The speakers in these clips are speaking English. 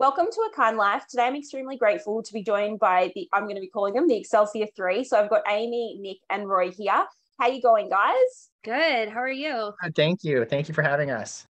Welcome to A Kind Life. Today I'm extremely grateful to be joined by I'm going to be calling them the Excelsior 3. So I've got Amy, Nick and Roy here. How you going, guys? Good. How are you? Thank you. Thank you for having us.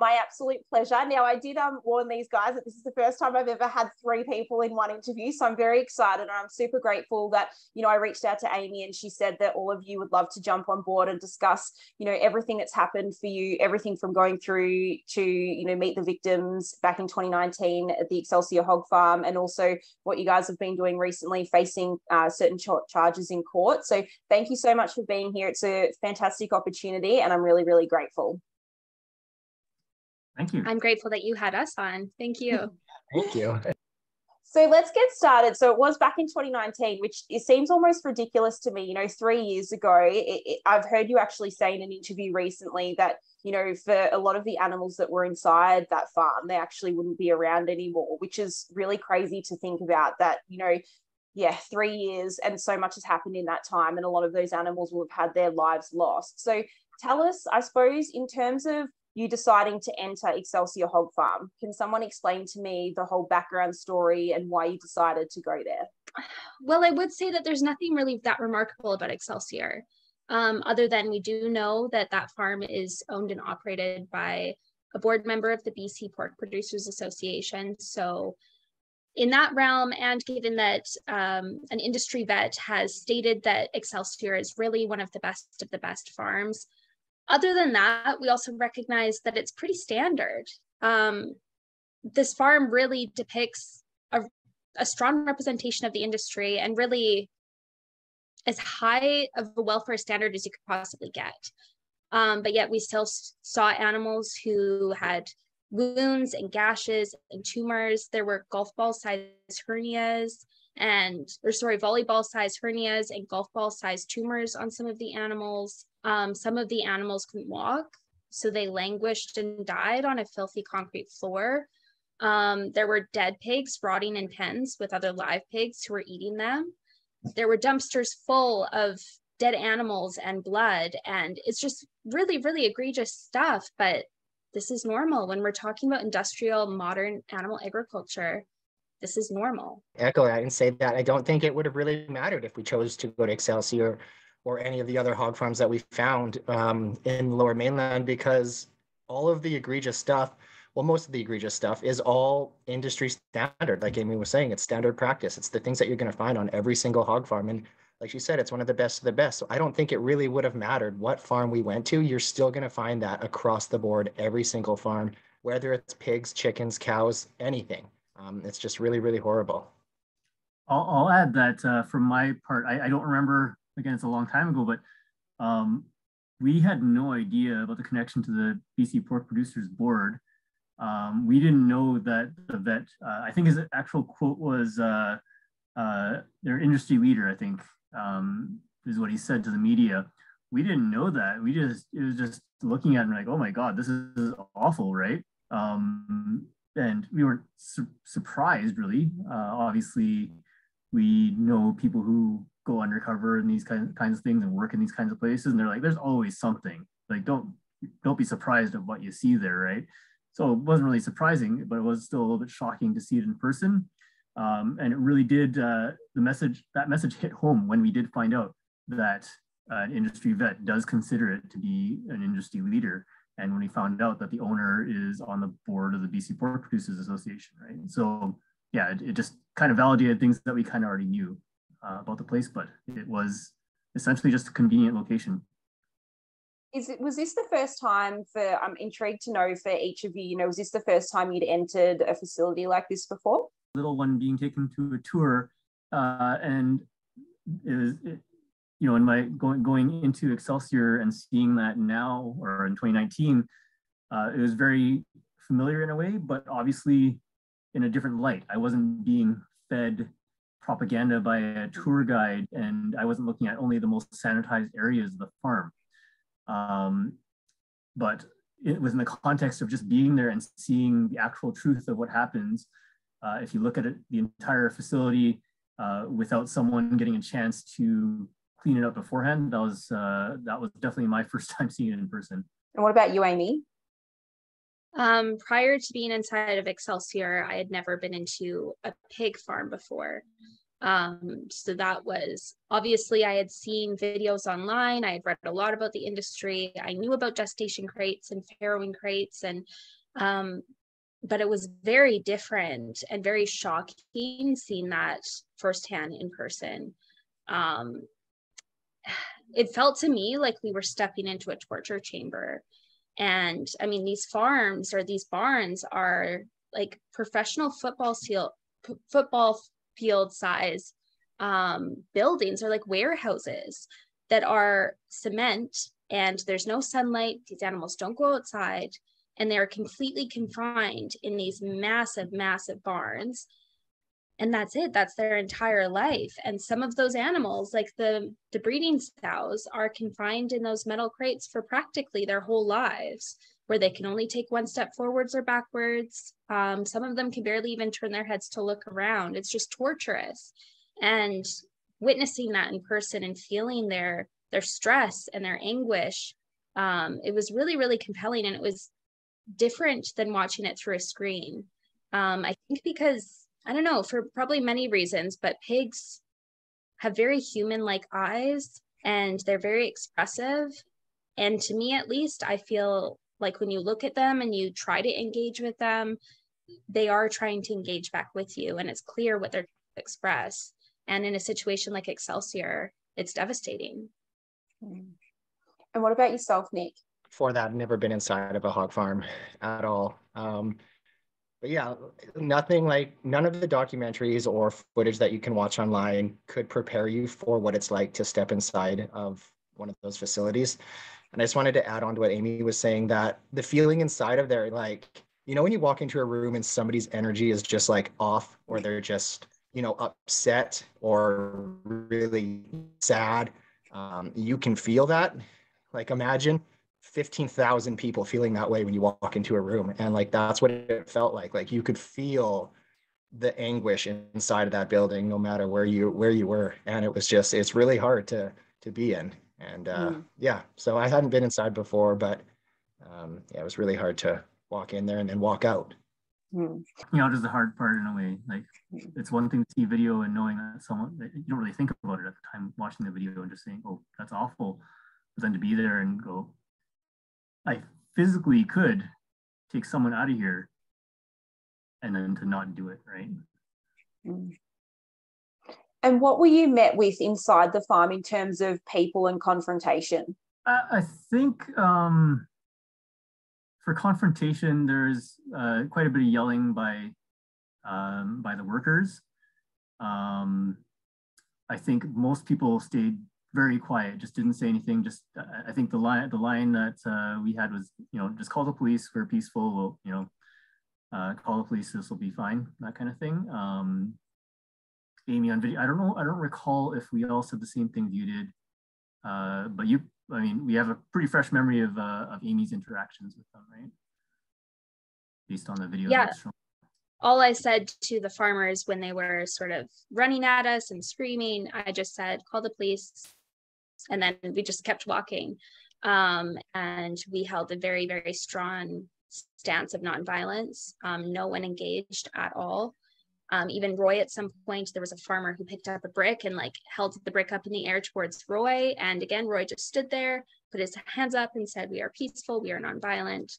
My absolute pleasure. Now, I did warn these guys that this is the first time I've ever had three people in one interview, so I'm very excited and I'm super grateful that, I reached out to Amy and she said that all of you would love to jump on board and discuss, everything that's happened for you, everything from going through to, meet the victims back in 2019 at the Excelsior Hog Farm, and also what you guys have been doing recently, facing certain charges in court. So thank you so much for being here. It's a fantastic opportunity and I'm really, really grateful. Thank you. I'm grateful that you had us on. Thank you. Thank you. So let's get started. So it was back in 2019, which it seems almost ridiculous to me. 3 years ago, I've heard you actually say in an interview recently that, for a lot of the animals that were inside that farm, they actually wouldn't be around anymore, which is really crazy to think about that, 3 years and so much has happened in that time. And a lot of those animals will have had their lives lost. So tell us, I suppose, in terms of you deciding to enter Excelsior Hog Farm, can someone explain to me the whole background story and why you decided to go there? Well, I would say that there's nothing really that remarkable about Excelsior, other than we do know that that farm is owned and operated by a board member of the BC Pork Producers Association. So in that realm, and given that an industry vet has stated that Excelsior is really one of the best farms, other than that, we also recognize that it's pretty standard. This farm really depicts a strong representation of the industry and really as high of a welfare standard as you could possibly get. But yet we still saw animals who had wounds and gashes and tumors. There were volleyball-sized hernias and golf ball-sized tumors on some of the animals. Some of the animals couldn't walk, so they languished and died on a filthy concrete floor. There were dead pigs rotting in pens with other live pigs who were eating them. There were dumpsters full of dead animals and blood, and it's just really, really egregious stuff. But this is normal when we're talking about industrial, modern animal agriculture. This is normal. Echo that and say that I don't think it would have really mattered if we chose to go to Excelsior or any of the other hog farms that we found in the Lower Mainland, because all of the egregious stuff, well, most of the egregious stuff is all industry standard. Like Amy was saying, it's standard practice. It's the things that you're going to find on every single hog farm. And like she said, it's one of the best of the best. So I don't think it really would have mattered what farm we went to. You're still going to find that across the board, every single farm, whether it's pigs, chickens, cows, anything. It's just really, really horrible. I'll add that from my part, I don't remember, again, it's a long time ago, but we had no idea about the connection to the BC Pork Producers Board. We didn't know that the vet, I think his actual quote was, their industry leader, I think, is what he said to the media. We didn't know that. It was just looking at him like, oh my God, this is awful, right? And we weren't surprised, really. Obviously, we know people who go undercover in these kinds of things and work in these kinds of places, and they're like, there's always something. Like, don't be surprised at what you see there, right? So it wasn't really surprising, but it was still a little bit shocking to see it in person. And it really did, that message hit home when we did find out that an industry vet does consider it to be an industry leader. And when we found out that the owner is on the board of the BC Pork Producers Association, right? So yeah, it just kind of validated things that we kind of already knew about the place, but it was essentially just a convenient location. Was this the first time I'm intrigued to know for each of you, was this the first time you'd entered a facility like this before? Little one being taken to a tour, and in my going into Excelsior and seeing that now, or in 2019, it was very familiar in a way, but obviously in a different light. I wasn't being fed propaganda by a tour guide, and I wasn't looking at only the most sanitized areas of the farm. But it was in the context of just being there and seeing the actual truth of what happens. If you look at it, the entire facility without someone getting a chance to clean it up beforehand, that was definitely my first time seeing it in person. And what about you, Amy? Prior to being inside of Excelsior, I had never been into a pig farm before. So that was, obviously I had seen videos online. I had read a lot about the industry. I knew about gestation crates and farrowing crates, and but it was very different and very shocking seeing that firsthand in person. It felt to me like we were stepping into a torture chamber. And I mean, these farms or these barns are like professional football field size buildings, or like warehouses that are cement, and there's no sunlight. These animals don't go outside, and they're completely confined in these massive, massive barns. And that's it. That's their entire life. And some of those animals, like the breeding sows, are confined in those metal crates for practically their whole lives, where they can only take one step forwards or backwards. Some of them can barely even turn their heads to look around. It's just torturous. And witnessing that in person and feeling their stress and their anguish, it was really, really compelling. And it was different than watching it through a screen. I think because, I don't know, for probably many reasons, but pigs have very human-like eyes, and they're very expressive. And to me, at least, I feel like when you look at them and you try to engage with them, they are trying to engage back with you, and it's clear what they're trying to express. And in a situation like Excelsior, it's devastating. And what about yourself, Nick? Before that, never been inside of a hog farm at all. But yeah, nothing like, none of the documentaries or footage that you can watch online could prepare you for what it's like to step inside of one of those facilities. And I just wanted to add on to what Amy was saying, that the feeling inside of there, like, you know, when you walk into a room and somebody's energy is just like off, or they're just, you know, upset or really sad, you can feel that. Like, imagine 15,000 people feeling that way when you walk into a room, and like that's what it felt like. Like you could feel the anguish inside of that building, no matter where you were, and it was just, it's really hard to be in. And yeah, so I hadn't been inside before, but yeah, it was really hard to walk in there and then walk out. You know, just the hard part in a way. Like, it's one thing to see video and knowing that someone, that you don't really think about it at the time watching the video and just saying, oh, that's awful, but then to be there and go, I physically could take someone out of here, and then to not do it, right? And what were you met with inside the farm in terms of people and confrontation? I think for confrontation, there's quite a bit of yelling by the workers. I think most people stayed very quiet, just didn't say anything. Just I think the line that we had was, you know, just call the police, we're peaceful, we'll, you know, call the police, this will be fine, that kind of thing. Amy, on video, I don't recall if we all said the same thing you did, but I mean, we have a pretty fresh memory of Amy's interactions with them, right? Based on the video. Yeah. All I said to the farmers when they were sort of running at us and screaming, I just said, call the police. And then we just kept walking. And we held a very, very strong stance of nonviolence. No one engaged at all. Even Roy, at some point, there was a farmer who picked up a brick and like held the brick up in the air towards Roy. And again, Roy just stood there, put his hands up and said, we are peaceful, we are nonviolent.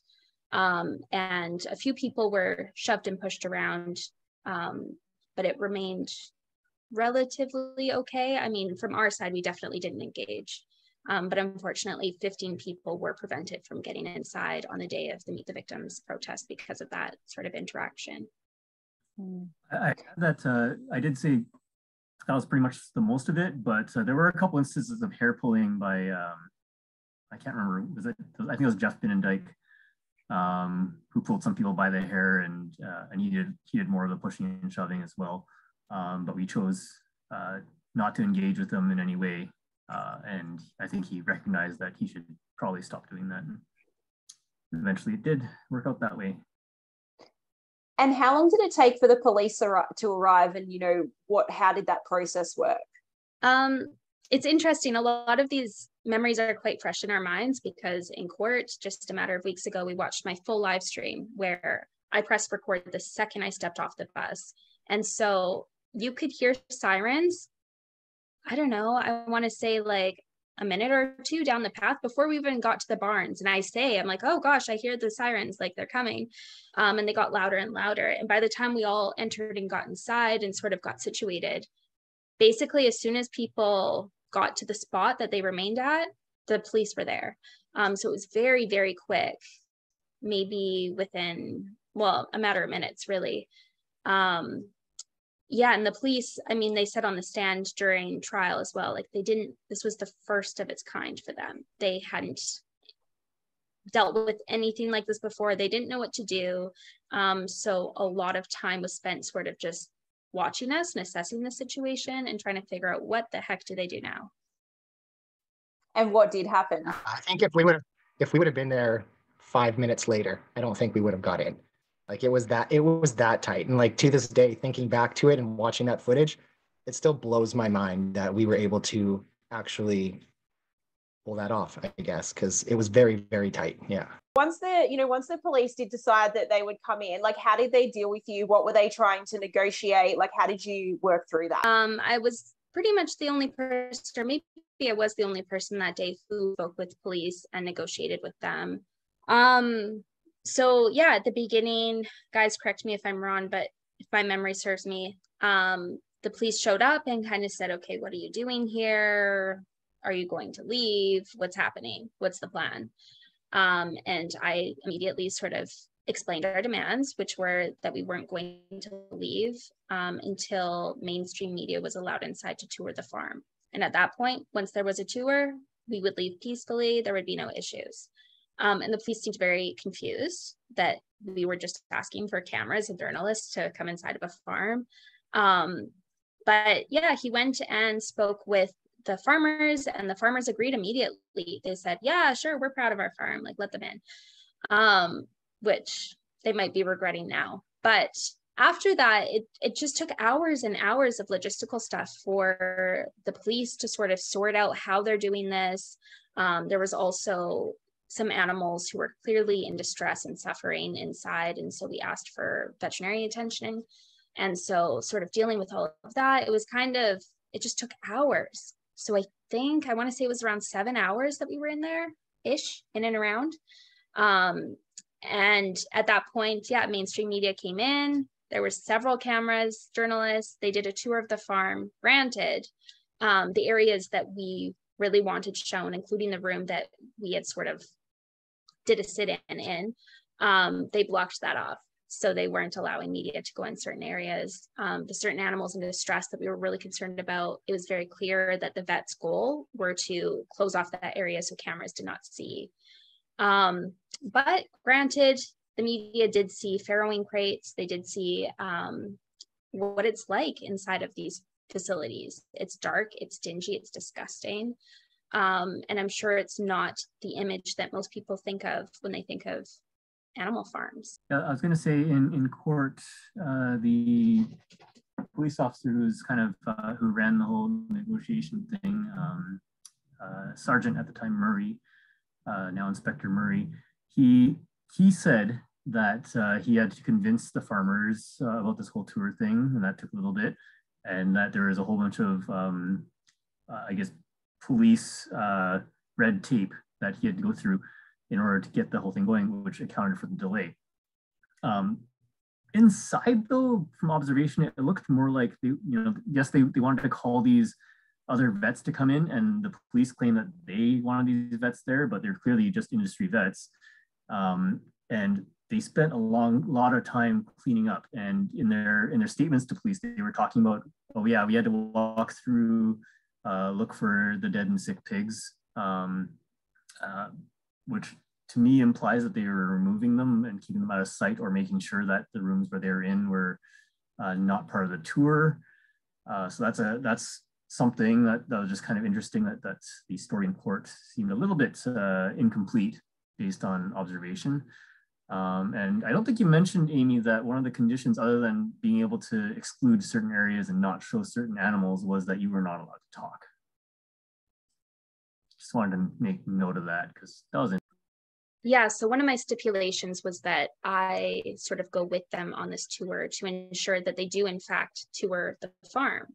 And a few people were shoved and pushed around, but it remained relatively okay. I mean, from our side, we definitely didn't engage. But unfortunately, 15 people were prevented from getting inside on the day of the Meet the Victims protest because of that sort of interaction. I did say that was pretty much the most of it, but there were a couple instances of hair pulling by, I can't remember, I think it was Geoff Binnendyke, who pulled some people by the hair, and he did more of the pushing and shoving as well. But we chose not to engage with them in any way. And I think he recognized that he should probably stop doing that. And eventually it did work out that way. And how long did it take for the police to arrive, and, you know, how did that process work? it's interesting. A lot of these memories are quite fresh in our minds because in court, just a matter of weeks ago, we watched my full live stream where I pressed record the second I stepped off the bus. And so you could hear sirens, I don't know, I want to say like a minute or two down the path before we even got to the barns. And I'm like, oh gosh, I hear the sirens, like they're coming. And they got louder and louder. And by the time we all entered and got inside and sort of got situated, basically as soon as people got to the spot that they remained at, the police were there. So it was very, very quick, maybe within, well, a matter of minutes, really. Yeah, and the police, I mean, they said on the stand during trial as well, like this was the first of its kind for them. They hadn't dealt with anything like this before. They didn't know what to do. So a lot of time was spent sort of just watching us and assessing the situation and trying to figure out what the heck do they do now. And what did happen? I think if we would have been there 5 minutes later, I don't think we would have got in. Like it was that tight. And like to this day, thinking back to it and watching that footage, it still blows my mind that we were able to actually pull that off, I guess, because it was very, very tight. Yeah. Once the police did decide that they would come in, like how did they deal with you? What were they trying to negotiate? Like how did you work through that? I was pretty much the only person, or maybe I was the only person that day who spoke with police and negotiated with them. So yeah, at the beginning, guys, correct me if I'm wrong, but if my memory serves me, the police showed up and kind of said, okay, what are you doing here? Are you going to leave? What's happening? What's the plan? And I immediately sort of explained our demands, which were that we weren't going to leave until mainstream media was allowed inside to tour the farm. And at that point, once there was a tour, we would leave peacefully. There would be no issues. And the police seemed very confused that we were just asking for cameras and journalists to come inside of a farm. But yeah, he went and spoke with the farmers, and the farmers agreed immediately. They said, yeah, sure, we're proud of our farm, like let them in, which they might be regretting now. But after that, it just took hours and hours of logistical stuff for the police to sort of sort out how they're doing this. There was also some animals who were clearly in distress and suffering inside. And so we asked for veterinary attention. And so sort of dealing with all of that, it just took hours. So I want to say it was around 7 hours that we were in there-ish, in and around. And at that point, yeah, mainstream media came in. There were several cameras, journalists. They did a tour of the farm. Granted, the areas that we really wanted shown, including the room that we had sort of did a sit-in in, they blocked that off. So they weren't allowing media to go in certain areas. The certain animals in distress that we were really concerned about, it was very clear that the vet's goal were to close off that area so cameras did not see. But granted, the media did see farrowing crates. They did see what it's like inside of these facilities. It's dark, it's dingy, it's disgusting. And I'm sure it's not the image that most people think of when they think of animal farms. Yeah, I was going to say in court, the police officer who's kind of who ran the whole negotiation thing, Sergeant at the time Murray, now Inspector Murray, he said that he had to convince the farmers about this whole tour thing, and that took a little bit, and that there was a whole bunch of I guess police red tape that he had to go through in order to get the whole thing going, which accounted for the delay. Inside though, from observation, it looked more like they wanted to call these other vets to come in, and the police claim that they wanted these vets there, but they're clearly just industry vets. And they spent a lot of time cleaning up. And in their statements to police, they were talking about, oh yeah, we had to walk through, look for the dead and sick pigs, which to me implies that they were removing them and keeping them out of sight, or making sure that the rooms where they were in were not part of the tour. So that's something that was just kind of interesting, that the story in court seemed a little bit incomplete based on observation. And I don't think you mentioned, Amy, that one of the conditions, other than being able to exclude certain areas and not show certain animals, was that you were not allowed to talk. just wanted to make note of that because that was Yeah, so one of my stipulations was that I sort of go with them on this tour to ensure that they do in fact tour the farm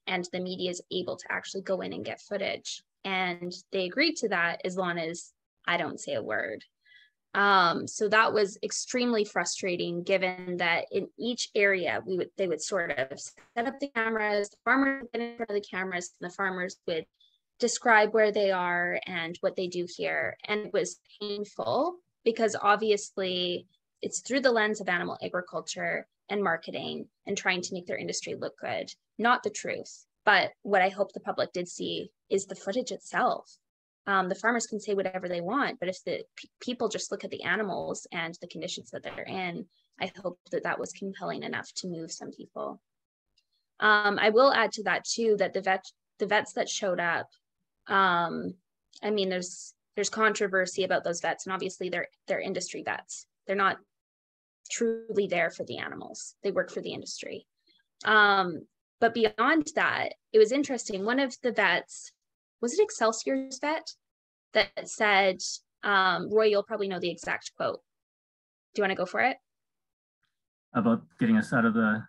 and the media is able to actually go in and get footage. And they agreed to that as long as I don't say a word. So that was extremely frustrating given that in each area they would sort of set up the cameras, the farmers would get in front of the cameras, and the farmers would describe where they are and what they do here. And it was painful because obviously it's through the lens of animal agriculture and marketing and trying to make their industry look good, not the truth. But what I hope the public did see is the footage itself. The farmers can say whatever they want, but if the people just look at the animals and the conditions that they're in, I hope that that was compelling enough to move some people. I will add to that too, that the vets that showed up, I mean, there's controversy about those vets, and obviously they're industry vets. They're not truly there for the animals. They work for the industry. But beyond that, it was interesting. One of the vets, was it Excelsior's vet, that said, Roy, you'll probably know the exact quote. Do you want to go for it? about getting us out of the...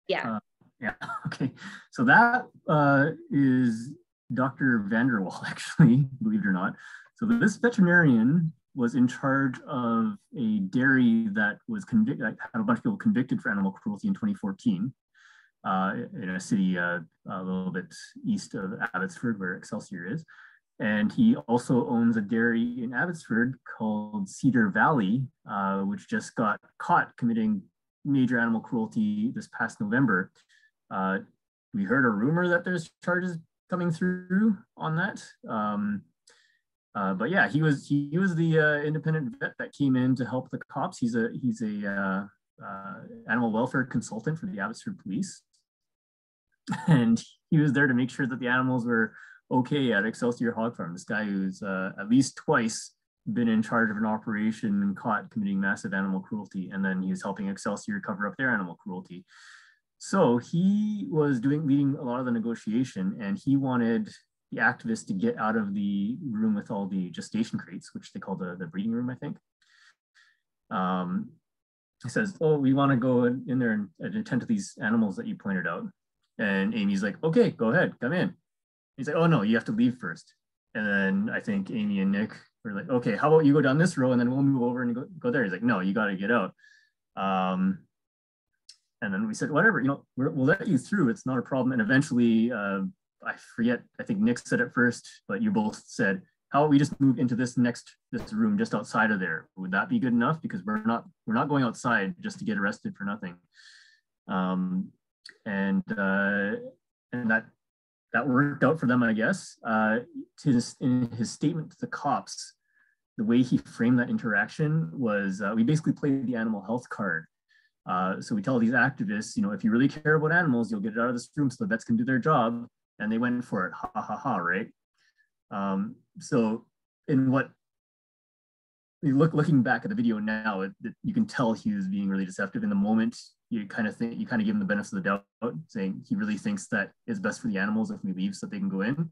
Yeah. Yeah, okay. So that is Dr. Vanderwall, actually, believe it or not. So this veterinarian was in charge of a dairy that was convicted, had a bunch of people convicted for animal cruelty in 2014 in a city a little bit east of Abbotsford, where Excelsior is. And he also owns a dairy in Abbotsford called Cedar Valley, which just got caught committing major animal cruelty this past November. We heard a rumor that there's charges coming through on that. But yeah, he was the independent vet that came in to help the cops. He's a animal welfare consultant for the Abbotsford Police, and he was there to make sure that the animals were okay at Excelsior Hog Farm. This guy who's at least twice been in charge of an operation and caught committing massive animal cruelty, and then he was helping Excelsior cover up their animal cruelty. So he was leading a lot of the negotiation, and he wanted the activists to get out of the room with all the gestation crates, which they call the breeding room, I think. He says, oh, we want to go in there and attend to these animals that you pointed out. And Amy's like, okay, go ahead, come in. He's like, oh no, you have to leave first. And then I think Amy and Nick were like, okay, how about you go down this row and then we'll move over and go there. He's like, no, you got to get out. And then we said, whatever, we'll let you through. It's not a problem. And eventually, I forget, I think Nick said it first, but you both said, how about we just move into this room just outside of there? Would that be good enough? Because we're not going outside just to get arrested for nothing. And that worked out for them, I guess. In his statement to the cops, the way he framed that interaction was, we basically played the animal health card. So we tell these activists, if you really care about animals, you'll get it out of this room so the vets can do their job. And they went for it, ha ha ha, right? So in what, looking back at the video now, you can tell he was being really deceptive. In the moment, you kind of give him the benefit of the doubt, saying he really thinks that it's best for the animals if we leave so that they can go in.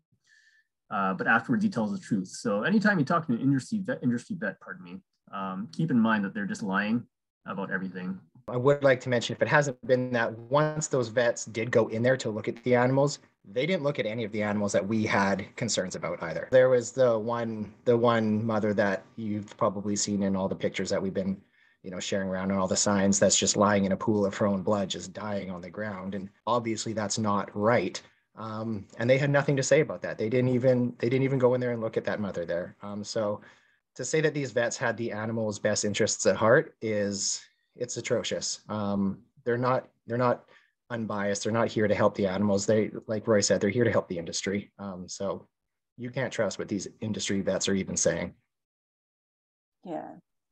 But afterwards, he tells the truth. So anytime you talk to an industry vet, keep in mind that they're just lying about everything. I would like to mention, if it hasn't been that, once those vets did go in there to look at the animals, they didn't look at any of the animals that we had concerns about either. There was the one mother that you've probably seen in all the pictures that we've been, sharing around on all the signs, that's just lying in a pool of her own blood, just dying on the ground. And obviously that's not right. And they had nothing to say about that. They didn't even go in there and look at that mother there. So to say that these vets had the animals' best interests at heart it's atrocious. They're not unbiased. They're not here to help the animals. They, like Roy said, they're here to help the industry. So you can't trust what these industry vets are even saying.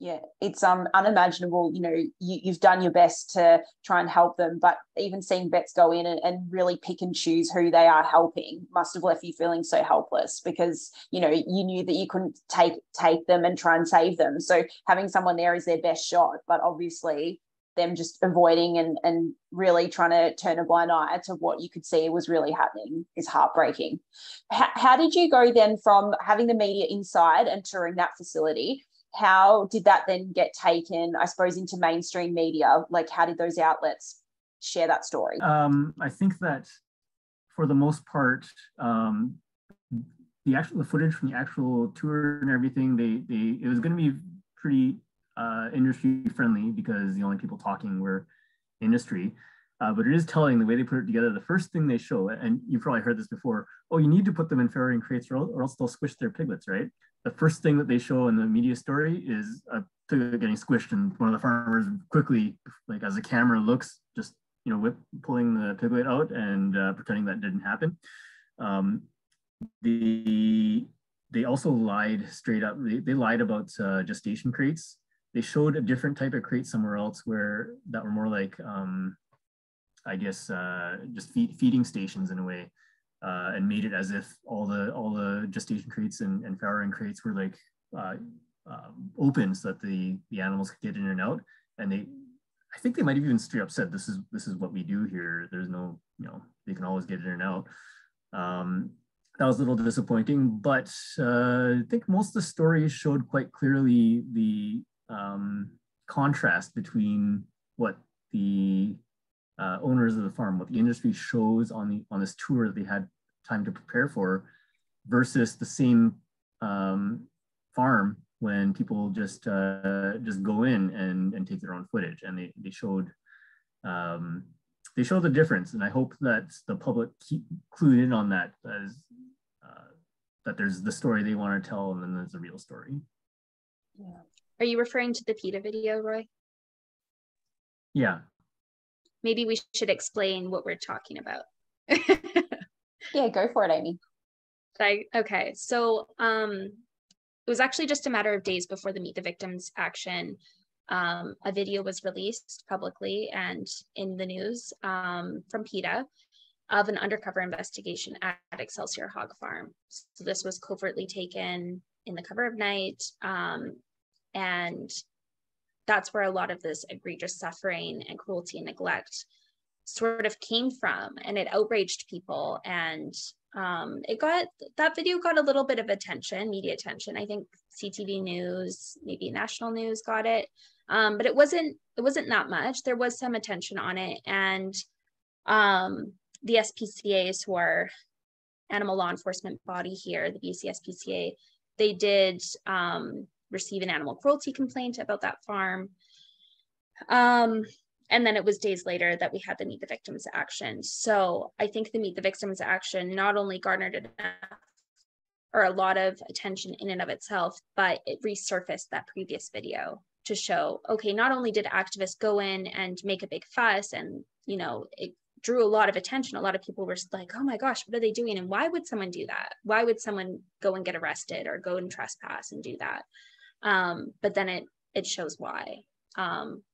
Yeah, it's unimaginable. You've done your best to try and help them, but even seeing vets go in and really pick and choose who they are helping must have left you feeling so helpless, because you knew that you couldn't take them and try and save them. So having someone there is their best shot, but obviously them just avoiding and really trying to turn a blind eye to what you could see was really happening is heartbreaking. How did you go then from having the media inside and touring that facility? How did that then get taken, I suppose, into mainstream media? Like, how did those outlets share that story? I think that for the most part, the footage from the actual tour and everything, it was going to be pretty industry friendly because the only people talking were industry. But it is telling the way they put it together. The first thing they show, and you've probably heard this before, oh, you need to put them in farrowing crates or else they'll squish their piglets, right? The first thing that they show in the media story is a piglet getting squished, and one of the farmers quickly, like as the camera looks, just pulling the piglet out and pretending that didn't happen. They also lied straight up. They lied about gestation crates. They showed a different type of crate somewhere else that were more like, I guess, just feeding stations in a way, and made it as if all the gestation crates and farrowing crates were like open so that the animals could get in and out. And I think they might have even straight up said, this is what we do here. There's no, they can always get in and out. That was a little disappointing, but I think most of the stories showed quite clearly the contrast between what the owners of the farm, what the industry shows on this tour that they had time to prepare for, versus the same farm when people just go in and take their own footage, and they showed the difference. And I hope that the public keep clued in on that, as that there's the story they want to tell, and then there's the real story. Yeah. Are you referring to the PETA video, Roy? Yeah. Maybe we should explain what we're talking about. Yeah, go for it, Amy. Okay, so it was actually just a matter of days before the Meet the Victims action. A video was released publicly and in the news from PETA of an undercover investigation at Excelsior Hog Farm. So this was covertly taken in the cover of night, and that's where a lot of this egregious suffering and cruelty and neglect sort of came from, and it outraged people. And that video got a little bit of attention, media attention. I think CTV News, maybe National News got it, but it wasn't that much. There was some attention on it, and the SPCAs, who are animal law enforcement body here, the BC SPCA, they did receive an animal cruelty complaint about that farm. And then it was days later that we had the Meet the Victims action. So I think the Meet the Victims action not only garnered enough or a lot of attention in and of itself, but it resurfaced that previous video to show, okay, not only did activists go in and make a big fuss, and it drew a lot of attention. A lot of people were like, oh my gosh, what are they doing? And why would someone do that? Why would someone go and get arrested or go and trespass and do that? But then it shows why,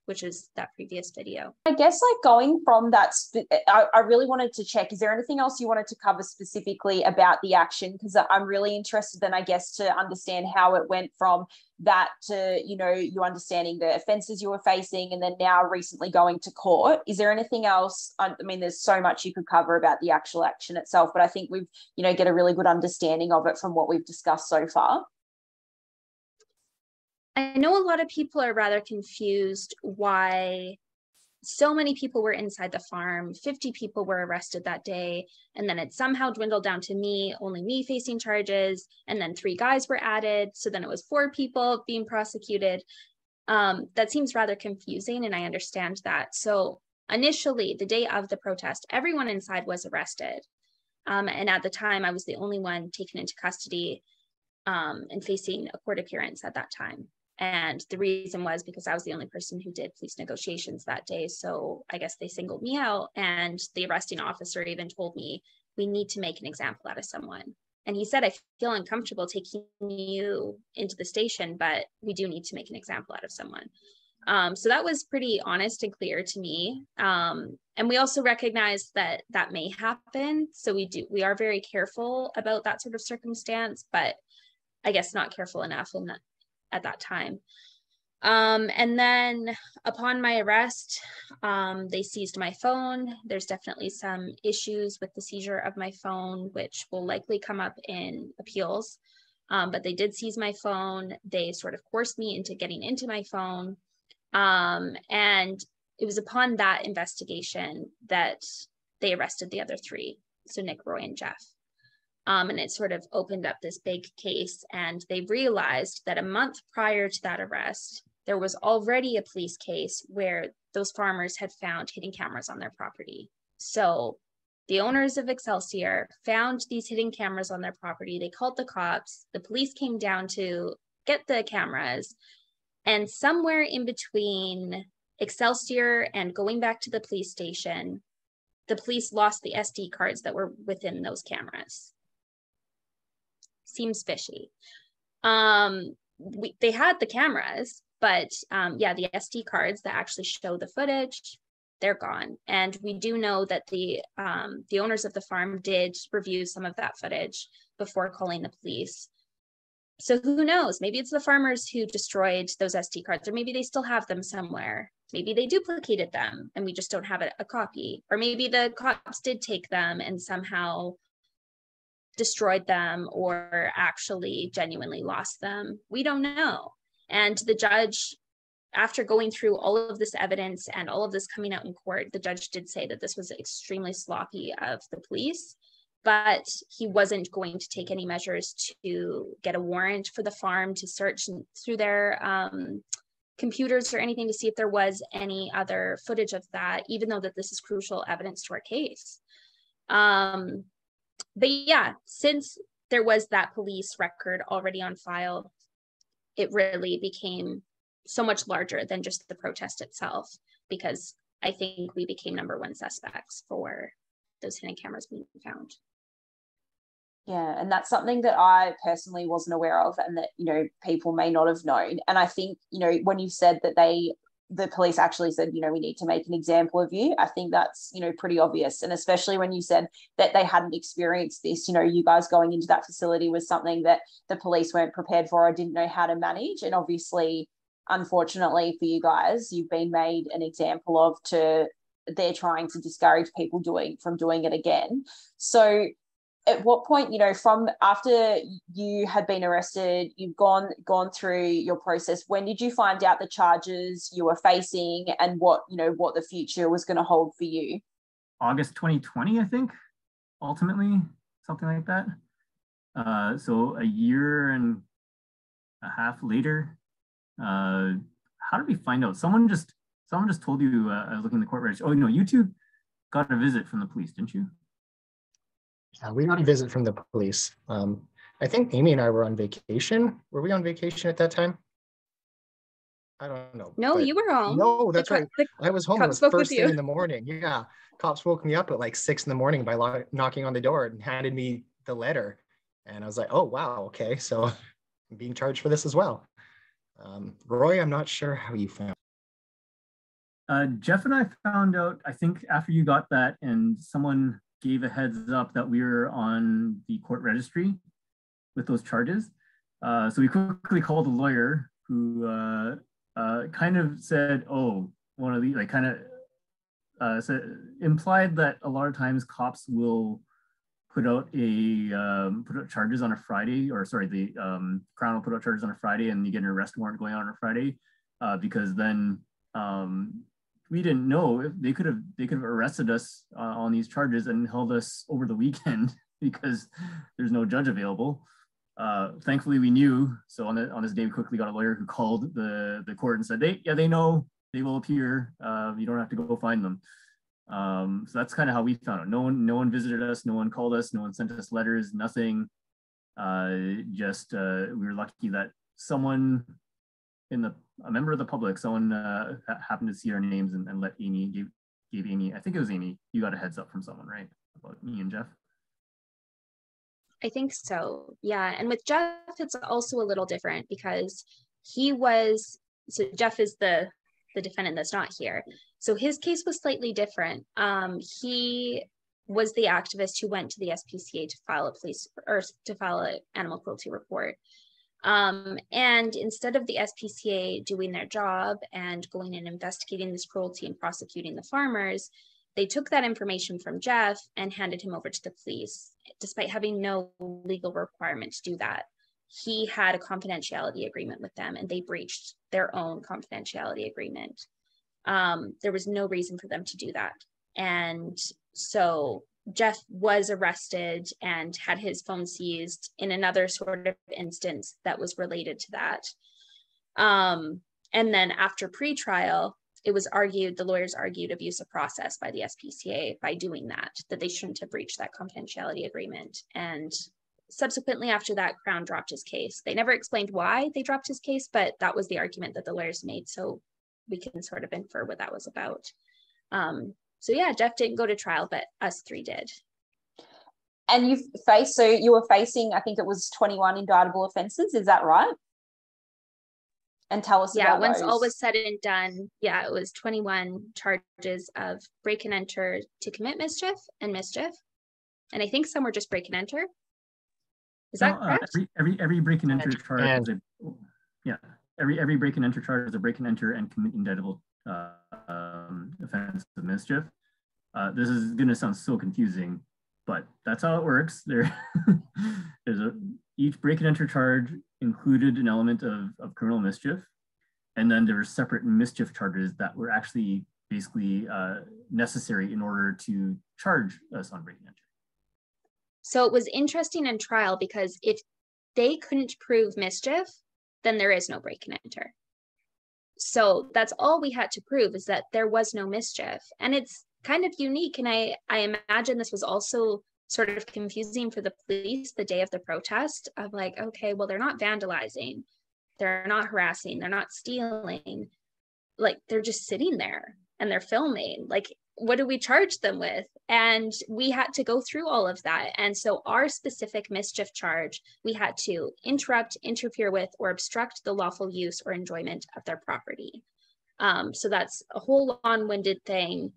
which is that previous video. I guess, like, going from that, I really wanted to check, is there anything else you wanted to cover specifically about the action? Because I'm really interested then, I guess, to understand how it went from that to, you understanding the offences you were facing, and then now recently going to court. Is there anything else? I mean, there's so much you could cover about the actual action itself, but I think we've, get a really good understanding of it from what we've discussed so far. I know a lot of people are rather confused why so many people were inside the farm. 50 people were arrested that day, and then it somehow dwindled down to only me facing charges, and then 3 guys were added, so then it was 4 people being prosecuted. That seems rather confusing, and I understand that. So initially, the day of the protest, everyone inside was arrested, and at the time I was the only one taken into custody and facing a court appearance at that time. And the reason was because I was the only person who did police negotiations that day. So I guess they singled me out, and the arresting officer even told me, we need to make an example out of someone. And he said, I feel uncomfortable taking you into the station, but we do need to make an example out of someone. So that was pretty honest and clear to me. And we also recognize that that may happen. So we are very careful about that sort of circumstance, but I guess not careful enough at that time. And then upon my arrest, they seized my phone. There's definitely some issues with the seizure of my phone, which will likely come up in appeals. But they did seize my phone. They sort of forced me into getting into my phone. And it was upon that investigation that they arrested the other three. So Nick, Roy, and Geoff. And it sort of opened up this big case, and they realized that a month prior to that arrest, there was already a police case where those farmers had found hidden cameras on their property. So the owners of Excelsior found these hidden cameras on their property. They called the cops. The police came down to get the cameras. And somewhere in between Excelsior and going back to the police station, the police lost the SD cards that were within those cameras. Seems fishy. They had the cameras, but yeah, the SD cards that actually show the footage, they're gone. And we do know that the owners of the farm did review some of that footage before calling the police. So who knows? Maybe it's the farmers who destroyed those SD cards, or maybe they still have them somewhere. Maybe they duplicated them and we just don't have a copy. Or maybe the cops did take them and somehow destroyed them or actually genuinely lost them. We don't know. And the judge, after going through all of this evidence and all of this coming out in court, the judge did say that this was extremely sloppy of the police, but he wasn't going to take any measures to get a warrant for the farm to search through their computers or anything to see if there was any other footage of that, even though that this is crucial evidence to our case. But yeah, since there was that police record already on file, it really became so much larger than just the protest itself, because I think we became #1 suspects for those hidden cameras being found. Yeah, and that's something that I personally wasn't aware of, and that, you know, people may not have known. And I think, you know, when you said that the police actually said, you know, we need to make an example of you, I think that's, you know, pretty obvious. And especially when you said that they hadn't experienced this, you know, you guys going into that facility was something that the police weren't prepared for or didn't know how to manage. And obviously, unfortunately for you guys, you've been made an example of. They're trying to discourage people from doing it again. So at what point, you know, from after you had been arrested, you've gone through your process, when did you find out the charges you were facing and what the future was going to hold for you? August 2020, I think, ultimately, something like that. So a year and a half later, how did we find out? Someone just told you, I was looking in the court register. Oh, no, you two got a visit from the police, didn't you? Yeah, we got a visit from the police. I think Amy and I were on vacation. Were we on vacation at that time? I don't know. No, you were home. No, that's right. I was home. It was first thing in the morning. Yeah. Cops woke me up at like 6 a.m. by knocking on the door and handed me the letter. And I was like, oh, wow. Okay. So I'm being charged for this as well. Roy, I'm not sure how you found. Geoff and I found out, I think, after you got that, and someone gave a heads up that we were on the court registry with those charges. So we quickly called a lawyer who kind of said, oh, one of the, like, kind of implied that a lot of times cops will put out charges on a Friday, or sorry, the Crown will put out charges on a Friday and you get an arrest warrant going on a Friday, because then we didn't know. They could have arrested us on these charges and held us over the weekend because there's no judge available. Thankfully, we knew. So on this day, we quickly got a lawyer who called the court and said, they know, they will appear. You don't have to go find them. So that's kind of how we found out. No one visited us. No one called us. No one sent us letters. Nothing. Just we were lucky that someone a member of the public, someone happened to see our names and let Amy, gave Amy, I think it was Amy, you got a heads up from someone, right? About me and Geoff? I think so, yeah. And with Geoff, it's also a little different because Geoff is the defendant that's not here. So his case was slightly different. He was the activist who went to the SPCA to file an animal cruelty report. And instead of the SPCA doing their job and going and investigating this cruelty and prosecuting the farmers, they took that information from Geoff and handed him over to the police, despite having no legal requirement to do that. He had a confidentiality agreement with them and they breached their own confidentiality agreement. There was no reason for them to do that. And so Geoff was arrested and had his phone seized in another sort of instance that was related to that. And then after pretrial, it was argued, the lawyers argued abuse of process by the SPCA by doing that they shouldn't have breached that confidentiality agreement. And subsequently after that, Crown dropped his case. They never explained why they dropped his case, but that was the argument that the lawyers made. So we can sort of infer what that was about. So yeah, Geoff didn't go to trial, but us three did. And you were facing, I think it was 21 indictable offences, is that right? And tell us about once those. All was said and done, it was 21 charges of break and enter to commit mischief and mischief. And I think some were just break and enter. Is that correct? Every break and enter charge is every break and enter charge is a break and enter and commit indictable offense of mischief. This is going to sound so confusing, but that's how it works. Each break and enter charge included an element of criminal mischief, and then there were separate mischief charges that were actually basically necessary in order to charge us on break and enter. So it was interesting in trial because if they couldn't prove mischief, then there is no break and enter. So that's all we had to prove, is that there was no mischief. And it's kind of unique. And I imagine this was also sort of confusing for the police the day of the protest, of like, okay, well, they're not vandalizing, they're not harassing, they're not stealing, like they're just sitting there and they're filming. Like, what do we charge them with? And we had to go through all of that. And so our specific mischief charge, we had to interrupt, interfere with, or obstruct the lawful use or enjoyment of their property. So that's a whole long-winded thing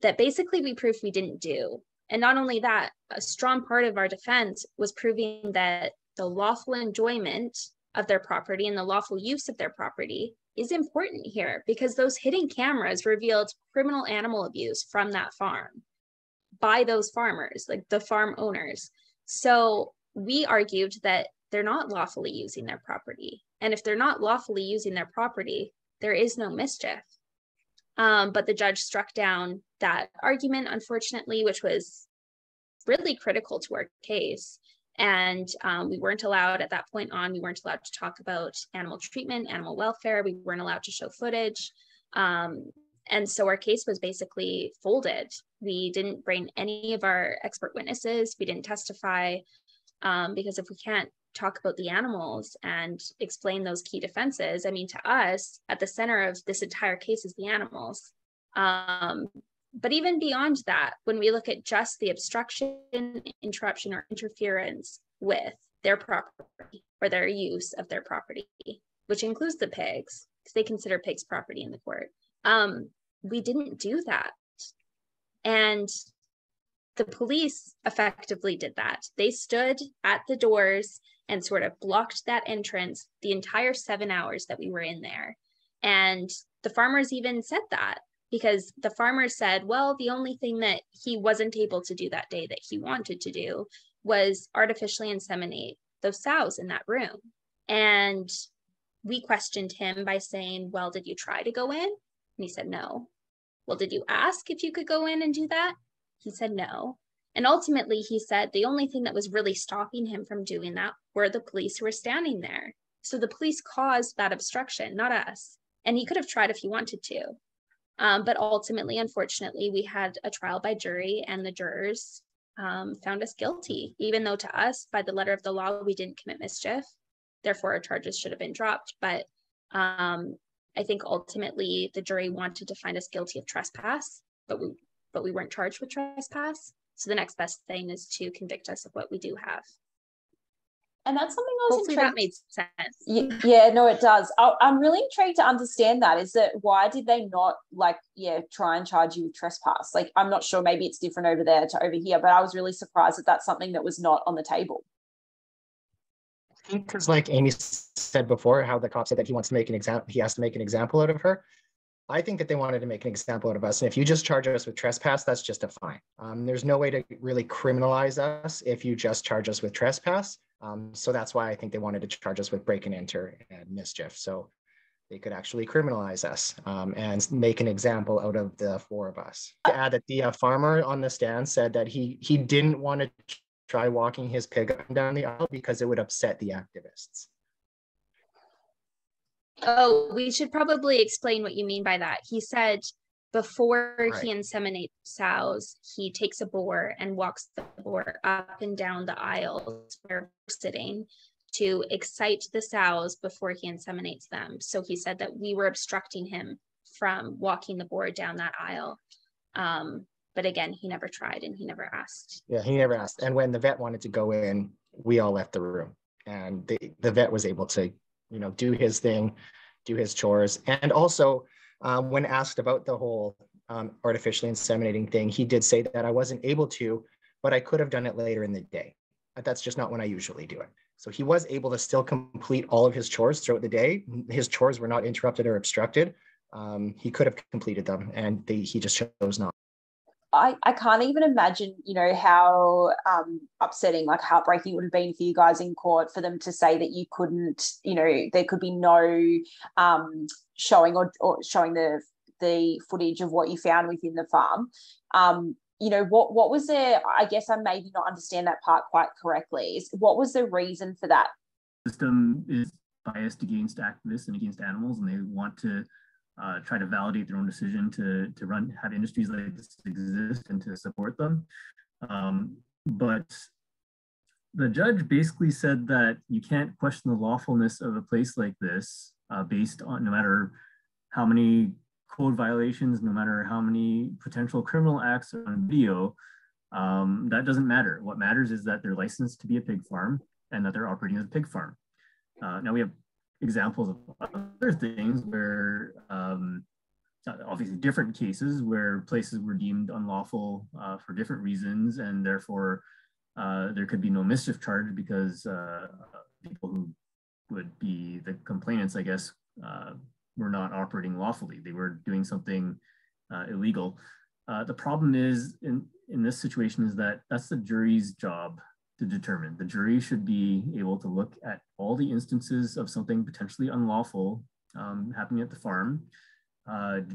that basically we proved we didn't do. And not only that, a strong part of our defense was proving that the lawful enjoyment of their property and the lawful use of their property is important here, because those hidden cameras revealed criminal animal abuse from that farm by those farmers, like the farm owners. So we argued that they're not lawfully using their property. And if they're not lawfully using their property, there is no mischief. But the judge struck down that argument, unfortunately, which was really critical to our case. And we weren't allowed at that point on, we weren't allowed to talk about animal treatment, animal welfare. We weren't allowed to show footage. And so our case was basically folded. We didn't bring any of our expert witnesses. We didn't testify because if we can't talk about the animals and explain those key defenses, I mean, to us, at the center of this entire case is the animals. But even beyond that, when we look at just the obstruction, interruption, or interference with their property or their use of their property, which includes the pigs, because they consider pigs property in the court, we didn't do that. And the police effectively did that. They stood at the doors and sort of blocked that entrance the entire 7 hours that we were in there. And the farmers even said that, because the farmers said, well, the only thing that he wasn't able to do that day that he wanted to do was artificially inseminate those sows in that room. And we questioned him by saying, well, did you try to go in? And he said, no. Well, did you ask if you could go in and do that? He said, no. And ultimately, he said the only thing that was really stopping him from doing that were the police who were standing there. So the police caused that obstruction, not us. And he could have tried if he wanted to. But ultimately, unfortunately, we had a trial by jury and the jurors found us guilty, even though to us, by the letter of the law, we didn't commit mischief. Therefore, our charges should have been dropped. But I think ultimately the jury wanted to find us guilty of trespass, but we weren't charged with trespass. So the next best thing is to convict us of what we do have. And that's something I was Hopefully intrigued. that made sense. Yeah, no, it does. I'm really intrigued to understand that. Is that why did they not try and charge you with trespass? Like, I'm not sure, maybe it's different over there to over here, but I was really surprised that that's something that was not on the table. think because like Amy said before, how the cop said that he wants to make an example, he has to make an example out of her. I think that they wanted to make an example out of us. And if you just charge us with trespass, that's just a fine. There's no way to really criminalize us if you just charge us with trespass. So that's why I think they wanted to charge us with break and enter and mischief. So they could actually criminalize us and make an example out of the four of us. To add that the farmer on the stand said that he didn't want to try walking his pig up and down the aisle because it would upset the activists. Oh, we should probably explain what you mean by that. He said before he inseminates sows, he takes a boar and walks the boar up and down the aisles where we're sitting to excite the sows before he inseminates them. So he said that we were obstructing him from walking the boar down that aisle. But again, he never tried and he never asked. Yeah, he never asked. And when the vet wanted to go in, we all left the room. And the vet was able to, do his thing, do his chores. And also, when asked about the whole artificially inseminating thing, he did say that I wasn't able to, but I could have done it later in the day. But that's just not when I usually do it. So he was able to still complete all of his chores throughout the day. His chores were not interrupted or obstructed. He could have completed them, and he just chose not. I can't even imagine, how upsetting, like heartbreaking it would have been for you guys in court for them to say that you couldn't, there could be no showing or showing the footage of what you found within the farm. What was there? I guess I maybe not understand that part quite correctly. What was the reason for that? The system is biased against activists and against animals, and they want to try to validate their own decision to have industries like this exist and to support them. But the judge basically said that you can't question the lawfulness of a place like this based on no matter how many code violations, no matter how many potential criminal acts are on video, that doesn't matter. What matters is that they're licensed to be a pig farm and that they're operating as a pig farm. Now we have examples of other things where obviously different cases where places were deemed unlawful for different reasons, and therefore there could be no mischief charge because people who would be the complainants, I guess, were not operating lawfully. They were doing something illegal. The problem is in this situation is that that's the jury's job to determine. The jury should be able to look at all the instances of something potentially unlawful happening at the farm,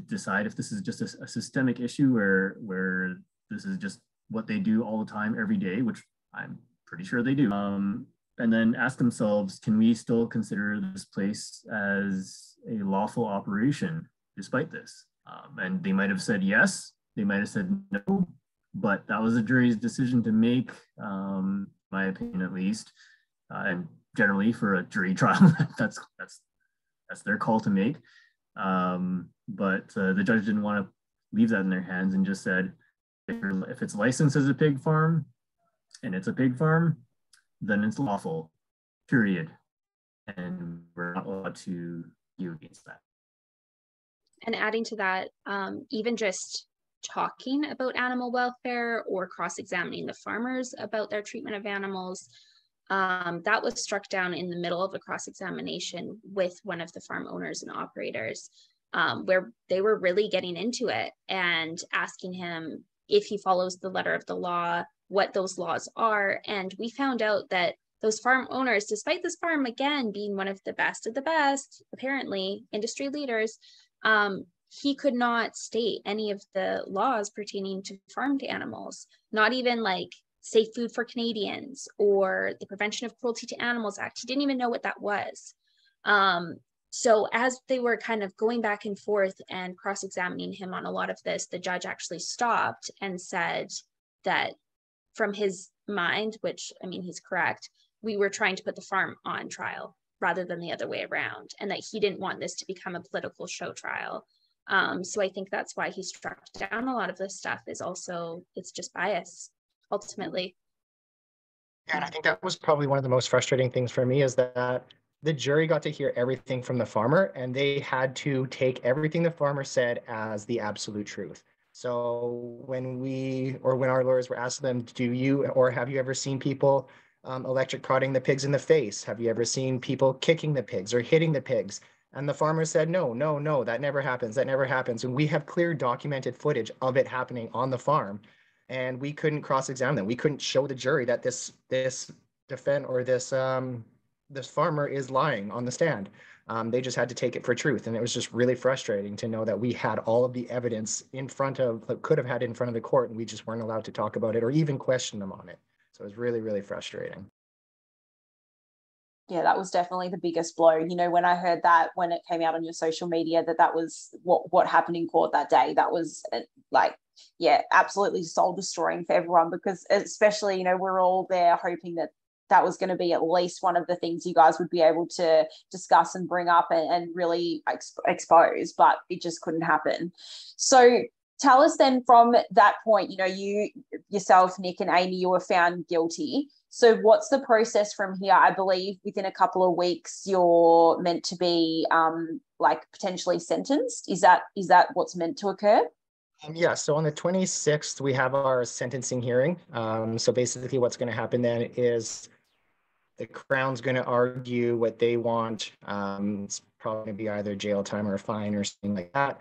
decide if this is just a systemic issue where this is just what they do all the time, every day, which I'm pretty sure they do. And then ask themselves, can we still consider this place as a lawful operation despite this? And they might have said yes, they might have said no, but that was the jury's decision to make, my opinion at least. And generally for a jury trial, that's their call to make. But the judge didn't want to leave that in their hands and just said, if it's licensed as a pig farm and it's a pig farm, then it's lawful, period. And we're not allowed to argue against that. And adding to that, even just talking about animal welfare or cross-examining the farmers about their treatment of animals, that was struck down in the middle of a cross-examination with one of the farm owners and operators, where they were really getting into it and asking him if he follows the letter of the law, what those laws are. And we found out that those farm owners, despite this farm again being one of the best, apparently industry leaders, he could not state any of the laws pertaining to farmed animals, not even like Safe Food for Canadians or the Prevention of Cruelty to Animals Act. He didn't even know what that was. So as they were kind of going back and forth and cross-examining him on a lot of this, the judge actually stopped and said that from his mind, which I mean, he's correct, we were trying to put the farm on trial rather than the other way around, and that he didn't want this to become a political show trial. So I think that's why he struck down a lot of this stuff, is also, it's just bias, ultimately. Yeah, and I think that was probably one of the most frustrating things for me, is that the jury got to hear everything from the farmer, and they had to take everything the farmer said as the absolute truth. So when our lawyers were asking them, do you or have you ever seen people electric prodding the pigs in the face? Have you ever seen people kicking the pigs or hitting the pigs? And the farmer said, no, no, no, that never happens. That never happens. And we have clear documented footage of it happening on the farm. And we couldn't cross-examine them. We couldn't show the jury that this farmer is lying on the stand. They just had to take it for truth. And it was just really frustrating to know that we had all of the evidence could have had in front of the court, and we just weren't allowed to talk about it or even question them on it. So it was really, really frustrating. Yeah, that was definitely the biggest blow. You know, when I heard that, when it came out on your social media, that was what happened in court that day, that was like, yeah, absolutely soul destroying for everyone, because especially, you know, we're all there hoping that was going to be at least one of the things you guys would be able to discuss and bring up and really expose, but it just couldn't happen. So tell us then, from that point, you know, you yourself, Nick and Amy, you were found guilty. So what's the process from here? I believe within a couple of weeks you're meant to be like potentially sentenced. Is that what's meant to occur? Yeah, so on the 26th, we have our sentencing hearing. So basically what's going to happen then is the Crown's going to argue what they want. It's probably going to be either jail time or a fine or something like that.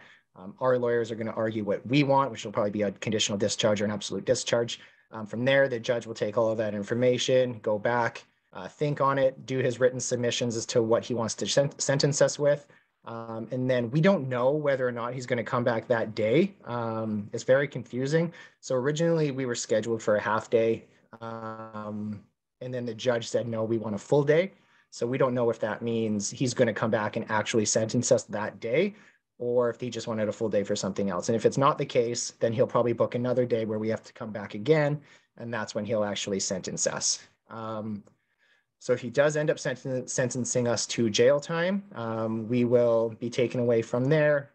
Our lawyers are going to argue what we want, which will probably be a conditional discharge or an absolute discharge. From there, the judge will take all of that information, go back, think on it, do his written submissions as to what he wants to sentence us with. And then we don't know whether or not he's going to come back that day. It's very confusing. So originally we were scheduled for a half day. And then the judge said, no, we want a full day. So we don't know if that means he's going to come back and actually sentence us that day, or if he just wanted a full day for something else. And if it's not the case, then he'll probably book another day where we have to come back again. And that's when he'll actually sentence us. So if he does end up sentencing us to jail time, we will be taken away from there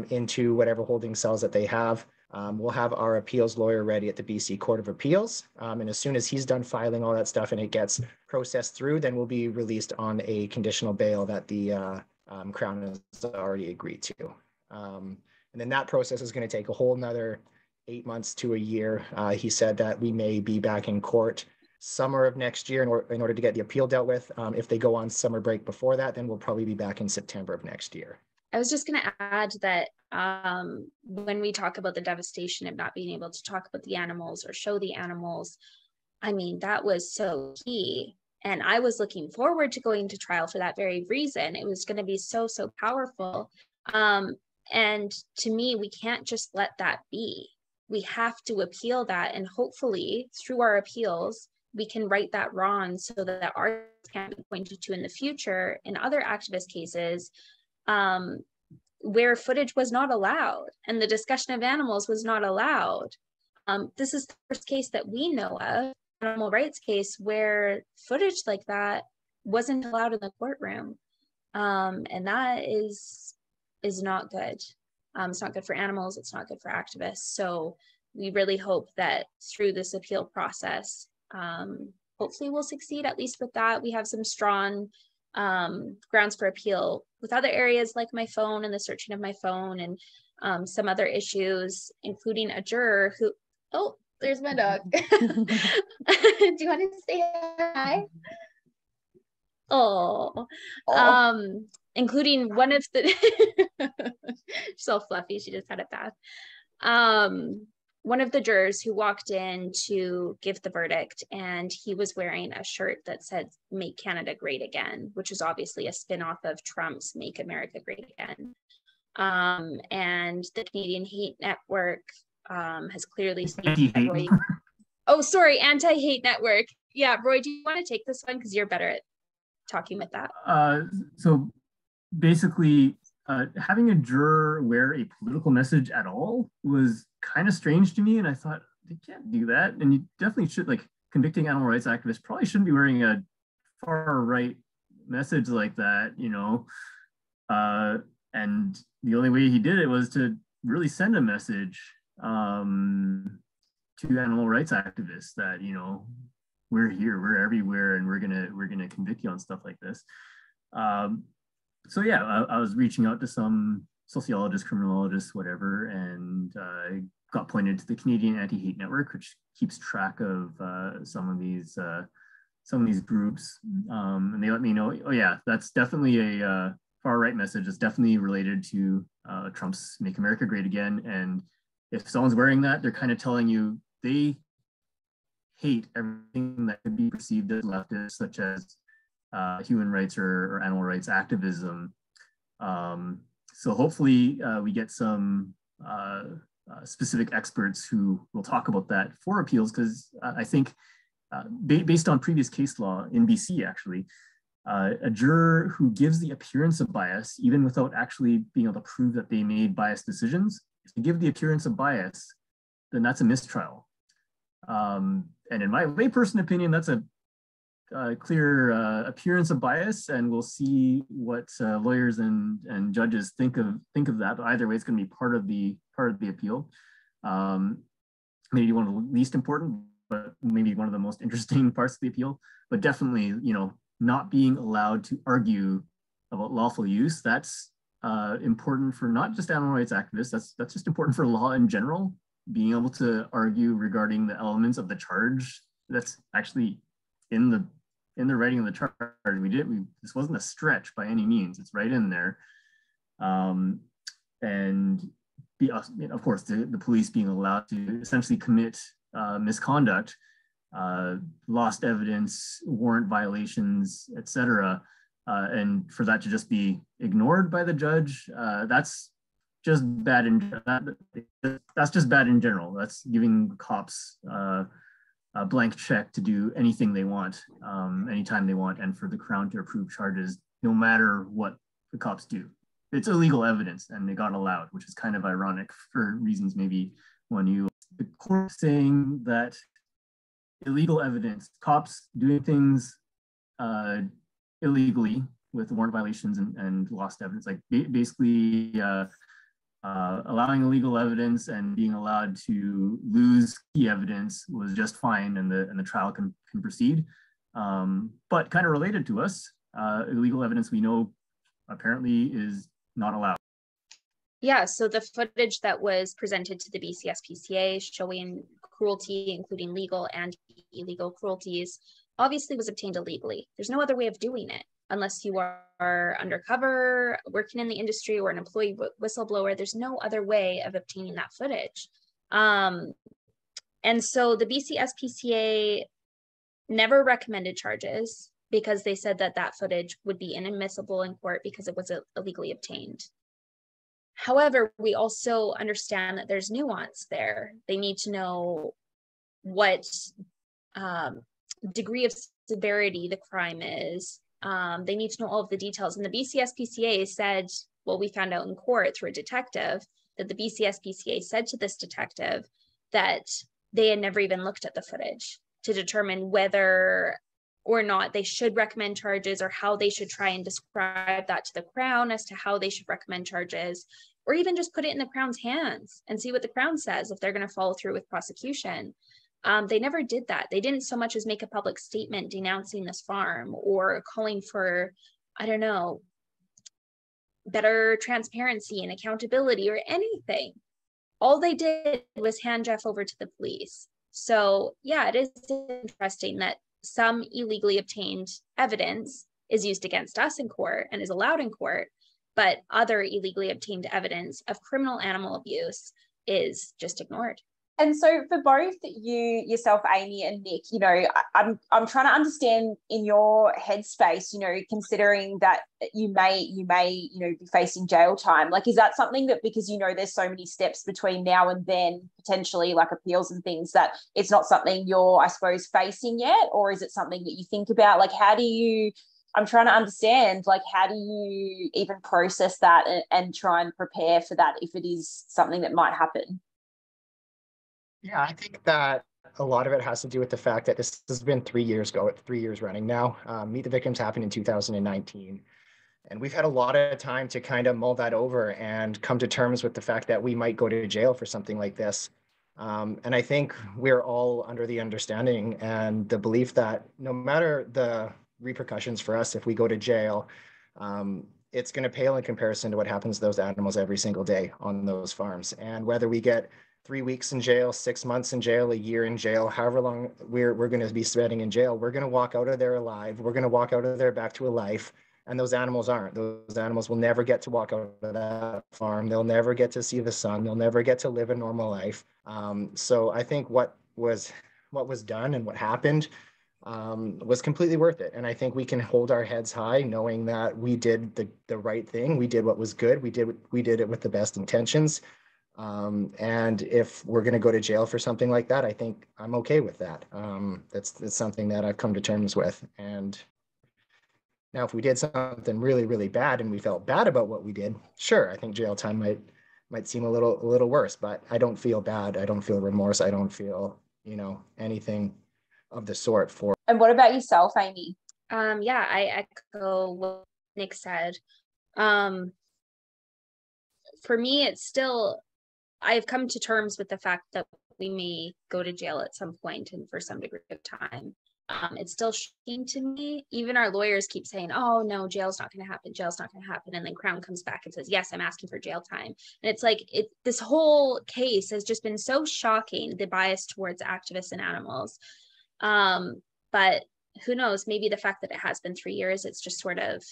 into whatever holding cells that they have. We'll have our appeals lawyer ready at the BC Court of Appeals. And as soon as he's done filing all that stuff and it gets processed through, then we'll be released on a conditional bail that the Crown has already agreed to. And then that process is going to take a whole nother 8 months to a year. He said that we may be back in court summer of next year in order to get the appeal dealt with. If they go on summer break before that, then we'll probably be back in September of next year. I was just going to add that when we talk about the devastation of not being able to talk about the animals or show the animals, I mean, that was so key. And I was looking forward to going to trial for that very reason. It was going to be so, so powerful. And to me, we can't just let that be. We have to appeal that. And hopefully through our appeals, we can right that wrong so that our can be pointed to in the future in other activist cases where footage was not allowed and the discussion of animals was not allowed. This is the first case that we know of, animal rights case, where footage like that wasn't allowed in the courtroom. And that is not good. It's not good for animals. It's not good for activists. So we really hope that through this appeal process, hopefully we'll succeed at least with that. We have some strong grounds for appeal with other areas like my phone and the searching of my phone and some other issues, including a juror who, oh, there's my dog. Do you want to say hi? Oh. Including one of the, she's so fluffy, she just had a bath. One of the jurors who walked in to give the verdict, and he was wearing a shirt that said "Make Canada Great Again," which is obviously a spin-off of Trump's "Make America Great Again." And the Canadian Hate Network has clearly stated that Roy, oh, sorry, Anti-Hate Network. Yeah, Roy, do you want to take this one? Because you're better at talking with that. So basically, having a juror wear a political message at all was kind of strange to me, and I thought, they can't do that. And you definitely should, like, convicting animal rights activists probably shouldn't be wearing a far right message like that, you know. And the only way he did it was to really send a message to animal rights activists that, you know, we're here, we're everywhere, and we're gonna convict you on stuff like this. So yeah, I was reaching out to some sociologists, criminologists, whatever, and got pointed to the Canadian Anti-Hate Network, which keeps track of some of these some of these groups, and they let me know, oh yeah, that's definitely a far right message. It's definitely related to Trump's "Make America Great Again." And if someone's wearing that, they're kind of telling you they hate everything that could be perceived as leftist, such as human rights or animal rights activism. So hopefully we get some specific experts who will talk about that for appeals, because I think based on previous case law in BC, actually, a juror who gives the appearance of bias, even without actually being able to prove that they made biased decisions, if they give the appearance of bias, then that's a mistrial. And in my layperson opinion, that's a clear appearance of bias, and we'll see what lawyers and judges think of that. But either way, it's going to be part of the appeal. Maybe one of the least important, but maybe one of the most interesting parts of the appeal. But definitely, not being allowed to argue about lawful use. That's important for not just animal rights activists. That's just important for law in general. Being able to argue regarding the elements of the charge that's actually in the writing of the charge. This wasn't a stretch by any means. It's right in there. And of course, the police being allowed to essentially commit misconduct, lost evidence, warrant violations, etc. And for that to just be ignored by the judge, that's just bad that's just bad in general. That's giving cops a blank check to do anything they want, anytime they want, and for the Crown to approve charges, no matter what the cops do. It's illegal evidence, and they got allowed, which is kind of ironic for reasons maybe the court saying that illegal evidence, cops doing things illegally with warrant violations and lost evidence, like basically allowing illegal evidence and being allowed to lose key evidence was just fine, and the trial can proceed. But kind of related to us, illegal evidence we know apparently is not allowed. Yeah, so the footage that was presented to the BCSPCA showing cruelty, including legal and illegal cruelties, obviously was obtained illegally. There's no other way of doing it unless you are undercover, working in the industry, or an employee whistleblower. There's no other way of obtaining that footage. And so the BCSPCA never recommended charges because they said that footage would be inadmissible in court because it was illegally obtained. However, we also understand that there's nuance there. They need to know what degree of severity the crime is. They need to know all of the details. And the BCSPCA said, well, we found out in court through a detective that the BCSPCA said to this detective that they had never even looked at the footage to determine whether or not they should recommend charges, or how they should try and describe that to the Crown as to how they should recommend charges, or even just put it in the Crown's hands and see what the Crown says if they're going to follow through with prosecution. They never did that. They didn't so much as make a public statement denouncing this farm or calling for, I don't know, better transparency and accountability or anything. All they did was hand Geoff over to the police. So yeah, it is interesting that some illegally obtained evidence is used against us in court and is allowed in court, but other illegally obtained evidence of criminal animal abuse is just ignored. And so for both you, yourself, Amy, and Nick, I'm trying to understand in your headspace, considering that you may, be facing jail time. Like, is that something that, because, there's so many steps between now and then, potentially like appeals and things, that it's not something you're, I suppose, facing yet? Or is it something that you think about? Like, I'm trying to understand, like, how do you even process that and try and prepare for that if it is something that might happen? Yeah, I think that a lot of it has to do with the fact that this has been 3 years running now. Meet the Victims happened in 2019. And we've had a lot of time to kind of mull that over and come to terms with the fact that we might go to jail for something like this. And I think we're all under the understanding and the belief that no matter the repercussions for us if we go to jail, it's going to pale in comparison to what happens to those animals every single day on those farms. And whether we get 3 weeks in jail, 6 months in jail, a year in jail, however long we're going to be spending in jail, we're going to walk out of there alive. We're going to walk out of there back to a life. And those animals aren't. Those animals will never get to walk out of that farm. They'll never get to see the sun. They'll never get to live a normal life. So I think what was done and what happened was completely worth it. And I think we can hold our heads high knowing that we did the right thing. We did what was good. We did it with the best intentions. And if we're going to go to jail for something like that, I think I'm okay with that. That's something that I've come to terms with. And now, if we did something really, really bad and we felt bad about what we did, sure, I think jail time might seem a little worse. But I don't feel bad. I don't feel remorse. I don't feel, anything of the sort for. And what about yourself, Amy? Yeah, I echo what Nick said. For me, it's still, I've come to terms with the fact that we may go to jail at some point and for some degree of time. It's still shocking to me. Even our lawyers keep saying, oh no, jail's not going to happen. Jail's not going to happen. And then Crown comes back and says, yes, I'm asking for jail time. And it's like, this whole case has just been so shocking, the bias towards activists and animals. But who knows, maybe the fact that it has been 3 years, it's just sort of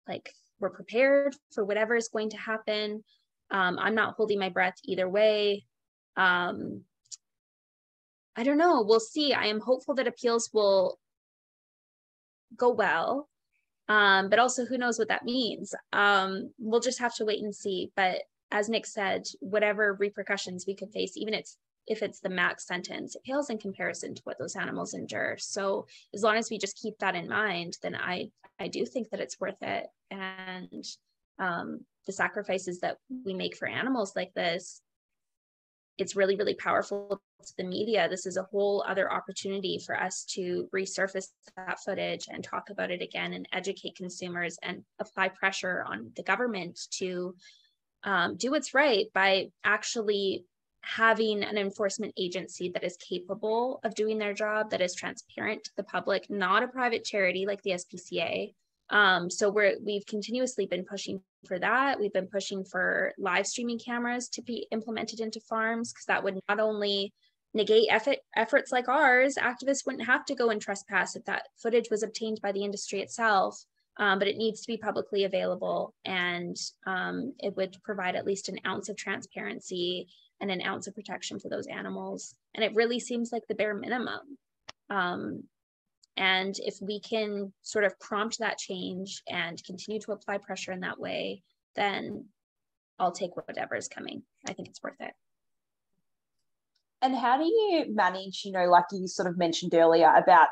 like, we're prepared for whatever is going to happen. I'm not holding my breath either way. I don't know. We'll see. I am hopeful that appeals will go well. But also, who knows what that means? We'll just have to wait and see. But as Nick said, whatever repercussions we could face, even if it's the max sentence, it pales in comparison to what those animals endure. So as long as we just keep that in mind, then I do think that it's worth it. And the sacrifices that we make for animals like this, it's really, really powerful to the media. This is a whole other opportunity for us to resurface that footage and talk about it again and educate consumers and apply pressure on the government to do what's right by actually having an enforcement agency that is capable of doing their job, that is transparent to the public, not a private charity like the SPCA. So we've continuously been pushing for that. We've been pushing for live streaming cameras to be implemented into farms, because that would not only negate efforts like ours, activists wouldn't have to go and trespass if that footage was obtained by the industry itself, but it needs to be publicly available, and it would provide at least an ounce of transparency and an ounce of protection for those animals. And it really seems like the bare minimum. And if we can sort of prompt that change and continue to apply pressure in that way, then I'll take whatever is coming. I think it's worth it. And how do you manage, like you sort of mentioned earlier about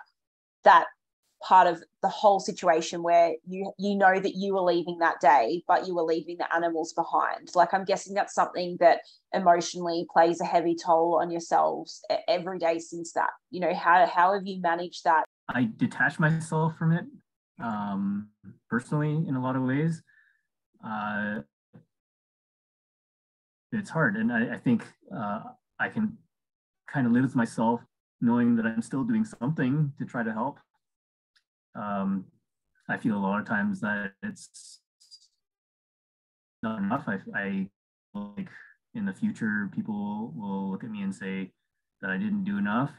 that part of the whole situation where you know that you were leaving that day, but you were leaving the animals behind? Like, I'm guessing that's something that emotionally plays a heavy toll on yourselves every day since that. How have you managed that? I detach myself from it personally in a lot of ways. It's hard, and I think I can kind of live with myself knowing that I'm still doing something to try to help. I feel a lot of times that it's not enough. I like in the future people will look at me and say that I didn't do enough.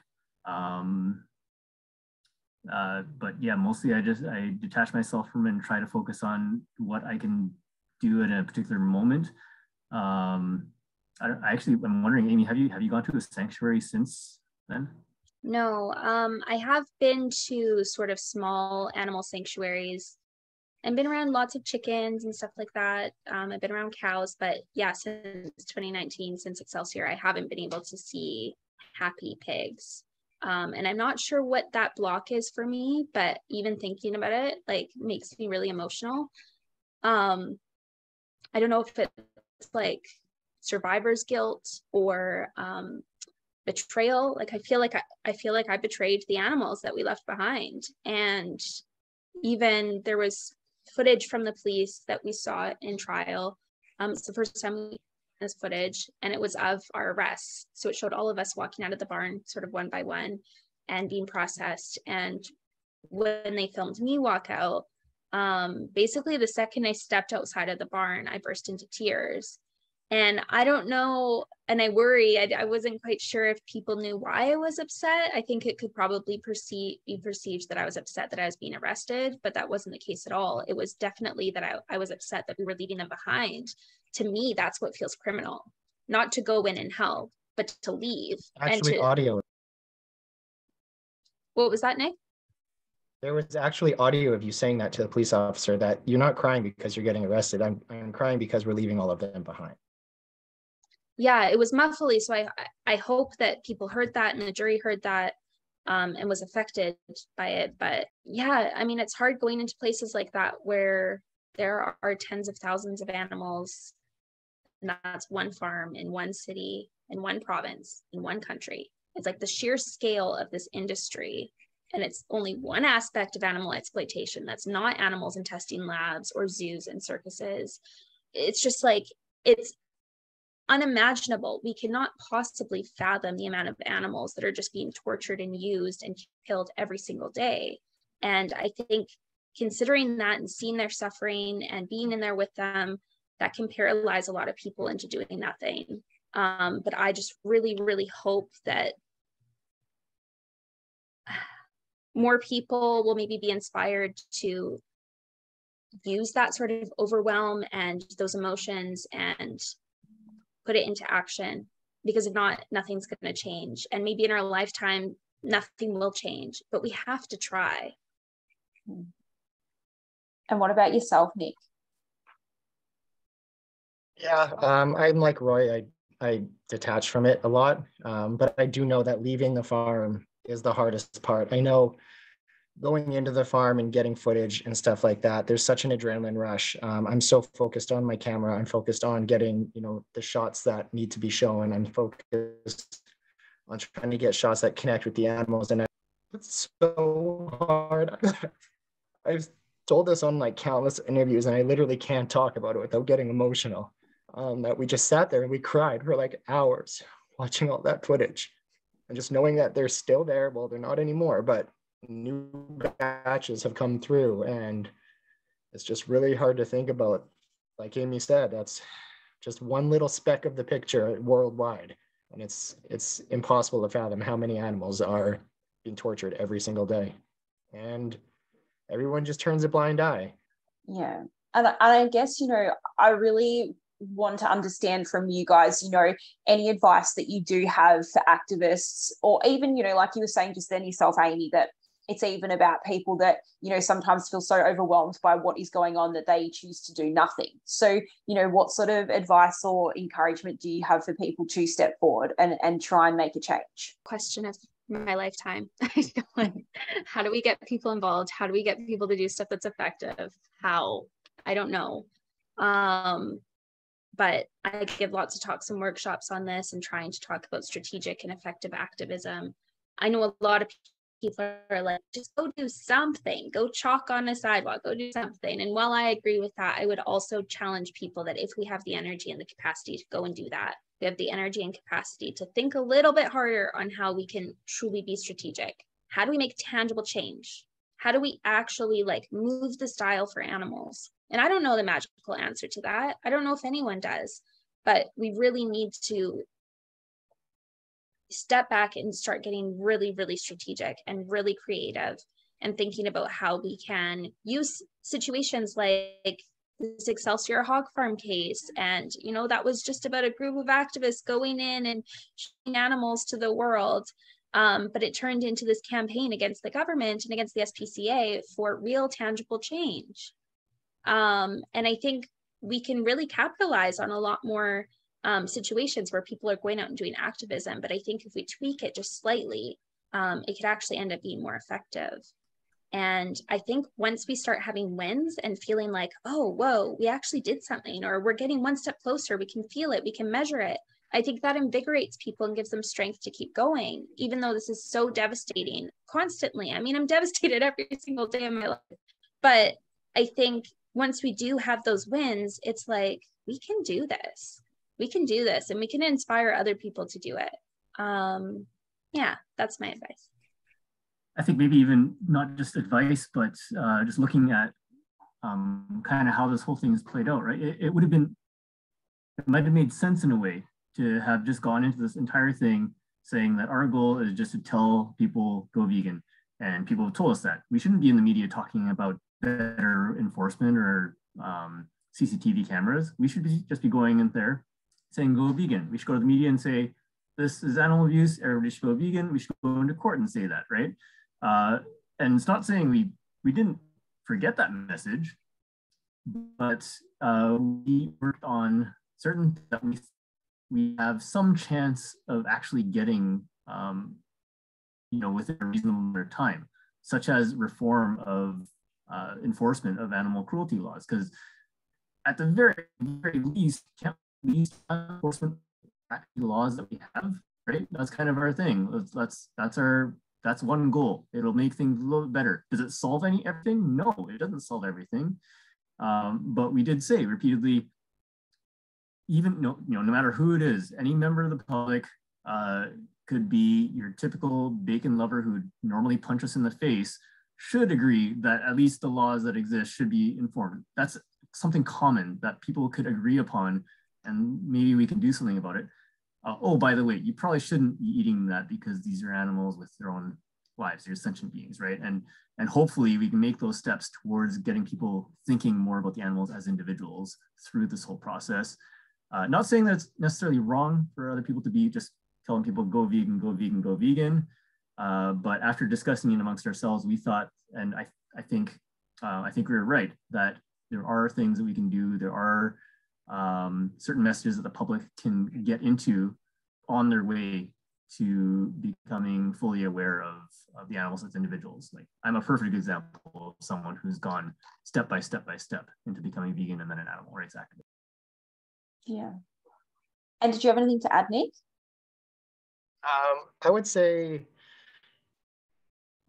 But yeah, mostly I detach myself from it and try to focus on what I can do in a particular moment. I'm wondering, Amy, have you gone to a sanctuary since then? No, I have been to sort of small animal sanctuaries and been around lots of chickens and stuff like that. I've been around cows, but yeah, since 2019, since Excelsior, I haven't been able to see happy pigs. And I'm not sure what that block is for me, but even thinking about it, like, makes me really emotional. I don't know if it's like survivor's guilt or betrayal. Like, I feel like I betrayed the animals that we left behind. And even there was footage from the police that we saw in trial. It's the first time we this footage, and it was of our arrests. So it showed all of us walking out of the barn sort of one by one and being processed. And when they filmed me walk out, basically the second I stepped outside of the barn, I burst into tears. And I don't know and I worry, I wasn't quite sure if people knew why I was upset. I think it could probably be perceived that I was upset that I was being arrested, but that wasn't the case at all. It was definitely that I was upset that we were leaving them behind. To me, that's what feels criminal. Not to go in and help, but to leave. Actually, and to, audio. What was that, Nick? There was actually audio of you saying that to the police officer, that you're not crying because you're getting arrested. I'm crying because we're leaving all of them behind. Yeah, it was muffly. So I hope that people heard that and the jury heard that and was affected by it. But yeah, I mean, it's hard going into places like that where there are tens of thousands of animals, and that's one farm in one city, in one province, in one country. It's like the sheer scale of this industry. And it's only one aspect of animal exploitation. That's not animals in testing labs or zoos and circuses. It's just like, it's unimaginable. We cannot possibly fathom the amount of animals that are just being tortured and used and killed every single day. And I think considering that and seeing their suffering and being in there with them, that can paralyze a lot of people into doing nothing. But I just really, really hope that more people will maybe be inspired to use that sort of overwhelm and those emotions and put it into action, because if not, nothing's going to change. And maybe in our lifetime, nothing will change, but we have to try. And what about yourself, Nick? Yeah, I'm like Roy. I detach from it a lot, but I do know that leaving the farm is the hardest part. I know going into the farm and getting footage and stuff like that, there's such an adrenaline rush. I'm so focused on my camera. I'm focused on getting, the shots that need to be shown. I'm focused on trying to get shots that connect with the animals. And it's so hard. I've told this on like countless interviews, and I literally can't talk about it without getting emotional. That we just sat there and we cried for like hours watching all that footage. And just knowing that they're still there, well, they're not anymore, but new batches have come through, and it's just really hard to think about. Like Amy said, that's just one little speck of the picture worldwide, and it's impossible to fathom how many animals are being tortured every single day, and everyone just turns a blind eye. Yeah, and I guess I really want to understand from you guys, any advice that you do have for activists, or even, like you were saying just then yourself, Amy, that it's even about people that, sometimes feel so overwhelmed by what is going on that they choose to do nothing. So, what sort of advice or encouragement do you have for people to step forward and try and make a change? Question of my lifetime. How do we get people involved? How do we get people to do stuff that's effective? How? I don't know. But I give lots of talks and workshops on this and trying to talk about strategic and effective activism. I know a lot of people are like, just go do something, go chalk on a sidewalk, go do something. And while I agree with that, I would also challenge people that if we have the energy and the capacity to go and do that, we have the energy and capacity to think a little bit harder on how we can truly be strategic. How do we make tangible change? How do we actually move the dial for animals? And I don't know the magical answer to that. I don't know if anyone does, but we really need to step back and start getting really, really strategic and really creative and thinking about how we can use situations like this Excelsior Hog Farm case. And, that was just about a group of activists going in and showing animals to the world. But it turned into this campaign against the government and against the SPCA for real tangible change. And I think we can really capitalize on a lot more situations where people are going out and doing activism. But I think if we tweak it just slightly, it could actually end up being more effective. And I think once we start having wins and feeling like, oh, whoa, we actually did something, or we're getting one step closer, we can feel it, we can measure it. I think that invigorates people and gives them strength to keep going, even though this is so devastating constantly. I mean, I'm devastated every single day of my life. But I think once we do have those wins, it's like, we can do this. We can do this, and we can inspire other people to do it. Yeah, that's my advice. I think maybe even not just advice, but just looking at kind of how this whole thing is played out, right? It might have made sense in a way to have just gone into this entire thing saying that our goal is just to tell people go vegan. And people have told us that. We shouldn't be in the media talking about better enforcement or CCTV cameras. We should just be going in there saying go vegan. We should go to the media and say, this is animal abuse, everybody should go vegan. We should go into court and say that, right? And it's not saying we didn't forget that message, but we worked on certain that we have some chance of actually getting, within a reasonable amount of time, such as reform of enforcement of animal cruelty laws. Because at the very least, enforcement laws that we have, right? That's kind of our thing. That's one goal. It'll make things a little bit better. Does it solve everything? No, it doesn't solve everything. But we did say repeatedly, even no matter who it is, any member of the public could be your typical bacon lover who would normally punch us in the face, should agree that at least the laws that exist should be informed. That's something common that people could agree upon, and maybe we can do something about it. Oh, by the way, you probably shouldn't be eating that because these are animals with their own lives, they're sentient beings, right? And hopefully we can make those steps towards getting people thinking more about the animals as individuals through this whole process. Not saying that it's necessarily wrong for other people to be just telling people go vegan, go vegan, go vegan. But after discussing it amongst ourselves, we thought, and I think we were right, that there are things that we can do. There are certain messages that the public can get into on their way to becoming fully aware of the animals as individuals. Like, I'm a perfect example of someone who's gone step by step into becoming vegan and then an animal rights activist. Yeah. And did you have anything to add, Nick? I would say,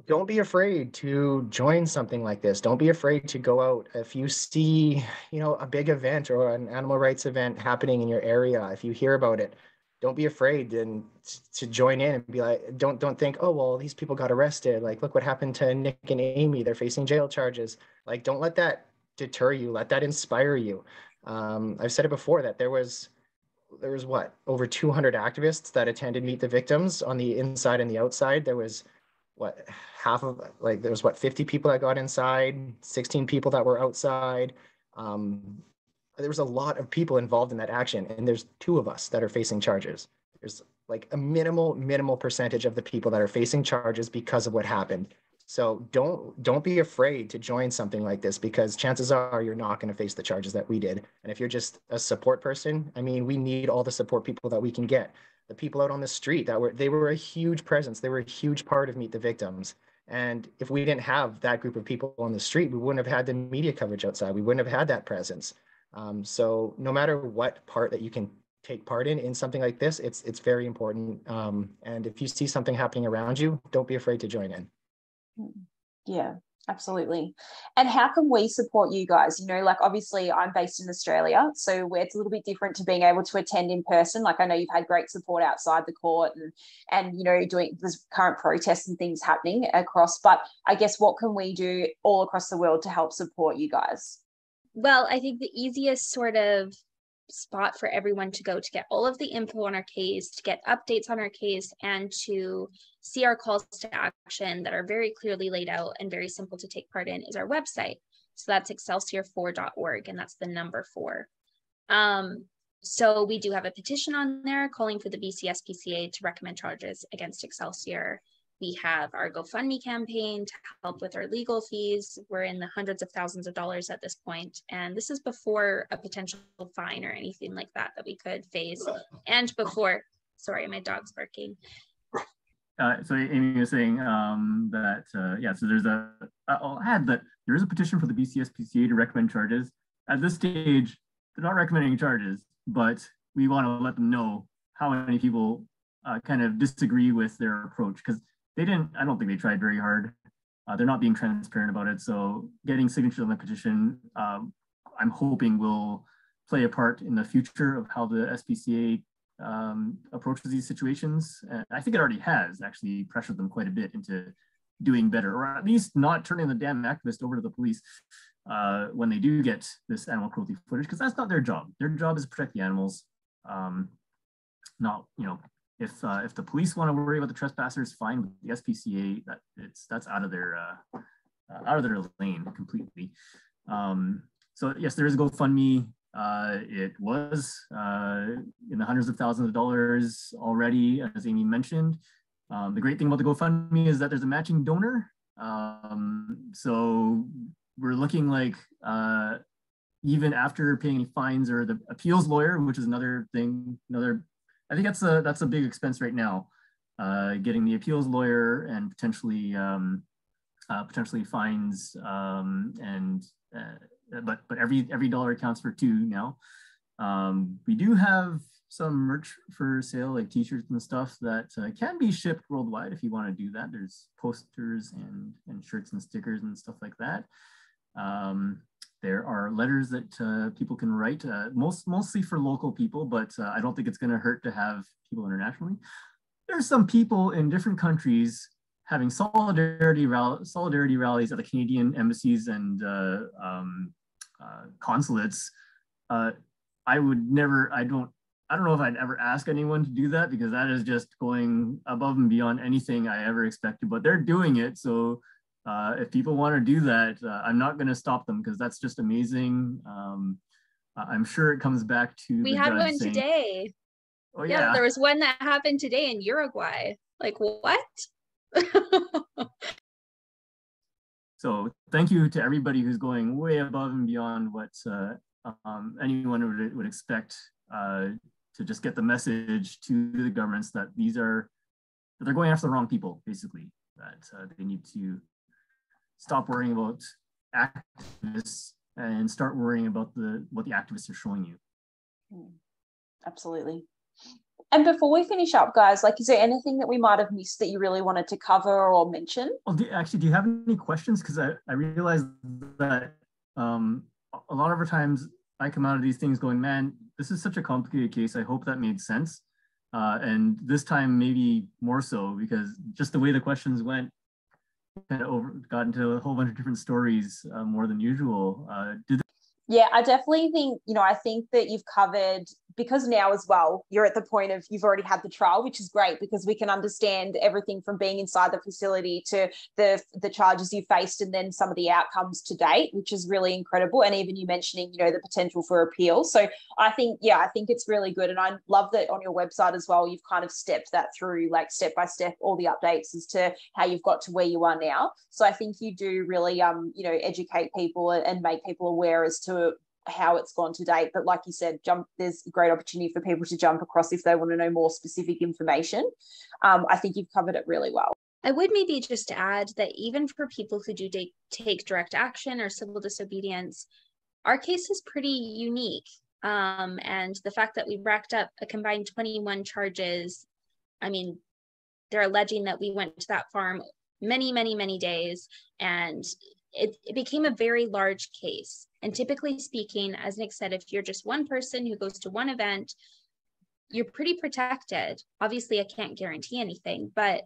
don't be afraid to join something like this. Don't be afraid to go out. If you see, a big event or an animal rights event happening in your area, if you hear about it, don't be afraid to join in and be like, don't think, oh, well, these people got arrested. Like, look what happened to Nick and Amy. They're facing jail charges. Like, don't let that deter you. Let that inspire you. I've said it before that there was what, over 200 activists that attended Meet the Victims on the inside and the outside. There was there was 50 people that got inside, 16 people that were outside. There was a lot of people involved in that action, and there's 2 of us that are facing charges. There's like a minimal percentage of the people that are facing charges because of what happened. So don't be afraid to join something like this, because chances are you're not going to face the charges that we did. And if you're just a support person, I mean, we need all the support people that we can get. The people out on the street they were a huge presence. They were a huge part of Meet the Victims. And if we didn't have that group of people on the street, we wouldn't have had the media coverage outside. We wouldn't have had that presence. So no matter what part that you can take part in something like this, it's very important. And if you see something happening around you, don't be afraid to join in. Yeah, absolutely. And how can we support you guys? Obviously I'm based in Australia, so where it's a little bit different to being able to attend in person. Like, I know you've had great support outside the court and doing this current protests and things happening across, but I guess what can we do all across the world to help support you guys? Well, I think the easiest sort of spot for everyone to go to get all of the info on our case, to get updates on our case, and to see our calls to action that are very clearly laid out and very simple to take part in is our website. So that's excelsior4.org, and that's the number 4. So we do have a petition on there calling for the BC SPCA to recommend charges against Excelsior. We have our GoFundMe campaign to help with our legal fees. We're in the hundreds of thousands of dollars at this point. And this is before a potential fine or anything like that we could face. And before, sorry, my dog's barking. So Amy was saying so there's I'll add that there is a petition for the BC SPCA to recommend charges. At this stage, they're not recommending charges, but we want to let them know how many people kind of disagree with their approach, because I don't think they tried very hard. They're not being transparent about it. So getting signatures on the petition, I'm hoping will play a part in the future of how the SPCA approaches these situations. And I think it already has actually pressured them quite a bit into doing better, or at least not turning the damn activist over to the police when they do get this animal cruelty footage, because that's not their job. Their job is to protect the animals. not, you know, if the police want to worry about the trespassers, fine. But the SPCA, that's out of their lane completely. So yes, there is a GoFundMe. It was in the hundreds of thousands of dollars already, as Amy mentioned. The great thing about the GoFundMe is that there's a matching donor. So we're looking like even after paying any fines or the appeals lawyer, which is another thing, I think that's a big expense right now, getting the appeals lawyer and potentially fines, but every dollar counts for two now. We do have some merch for sale, like t-shirts and stuff that can be shipped worldwide if you want to do that. There's posters and shirts and stickers and stuff like that. There are letters that people can write, mostly for local people, but I don't think it's going to hurt to have people internationally. There's some people in different countries having solidarity rallies at the Canadian embassies and consulates. I don't know if I'd ever ask anyone to do that, because that is just going above and beyond anything I ever expected, but they're doing it. So if people want to do that, I'm not going to stop them, because that's just amazing. I'm sure it comes back to we had one saying, today. Oh yeah, there was one that happened today in Uruguay. Like, what? So thank you to everybody who's going way above and beyond what anyone would expect, to just get the message to the governments that they're going after the wrong people, basically, that they need to stop worrying about activists and start worrying about what the activists are showing you. Absolutely. And before we finish up, guys, like, is there anything that we might have missed that you really wanted to cover or mention? Well, do you have any questions? Because I realize that a lot of times I come out of these things going, man, this is such a complicated case. I hope that made sense. And this time maybe more so, because just the way the questions went, kind of got into a whole bunch of different stories more than usual. Yeah, I definitely think, I think that you've covered, because now as well, you're at the point of you've already had the trial, which is great, because we can understand everything from being inside the facility to the charges you faced and then some of the outcomes to date, which is really incredible. And even you mentioning, the potential for appeal. So I think it's really good. And I love that on your website as well, you've kind of stepped that through, like step by step, all the updates as to how you've got to where you are now. So I think you do really, educate people and make people aware as to how it's gone to date. But like you said, there's a great opportunity for people to jump across if they want to know more specific information. I think you've covered it really well. I would maybe just add that even for people who do take direct action or civil disobedience, our case is pretty unique. And the fact that we racked up a combined 21 charges, I mean, they're alleging that we went to that farm many, many, many days, and it became a very large case. And typically speaking, as Nick said, if you're just one person who goes to one event, you're pretty protected. Obviously, I can't guarantee anything, but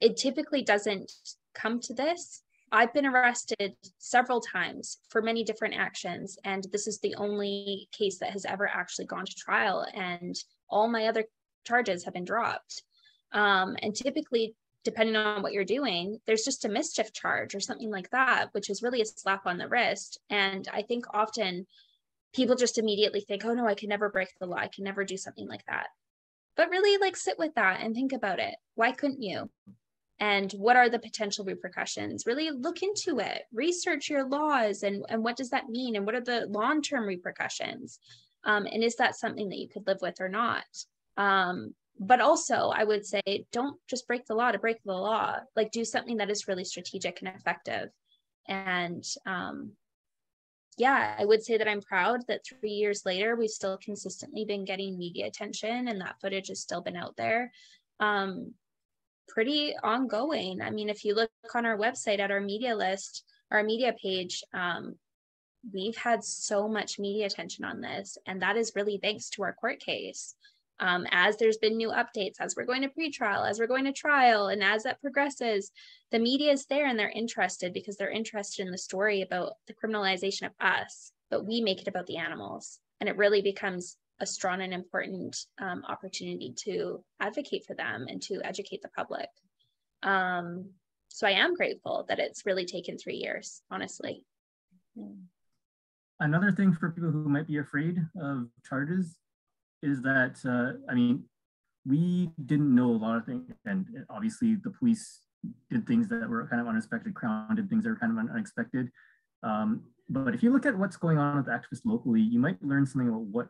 it typically doesn't come to this. I've been arrested several times for many different actions, and this is the only case that has ever actually gone to trial, and all my other charges have been dropped. And typically, depending on what you're doing, there's just a mischief charge or something like that, which is really a slap on the wrist. And I think often people just immediately think, oh no, I can never break the law. I can never do something like that. But really, like, sit with that and think about it. Why couldn't you? And what are the potential repercussions? Really look into it, research your laws and what does that mean? And what are the long-term repercussions? And is that something that you could live with or not? But also, I would say, don't just break the law to break the law. Like, do something that is really strategic and effective. And I would say that I'm proud that 3 years later, we've still consistently been getting media attention, and that footage has still been out there. Pretty ongoing. I mean, if you look on our website at our media list, our media page, we've had so much media attention on this, and that is really thanks to our court case. As there's been new updates, as we're going to pretrial, as we're going to trial, and as that progresses, the media is there and they're interested because they're interested in the story about the criminalization of us, but we make it about the animals. And it really becomes a strong and important opportunity to advocate for them and to educate the public. So I am grateful that it's really taken 3 years, honestly. Another thing for people who might be afraid of charges is that, I mean, we didn't know a lot of things, and obviously the police did things that were kind of unexpected, Crown did things that were kind of unexpected. But if you look at what's going on with activists locally, you might learn something about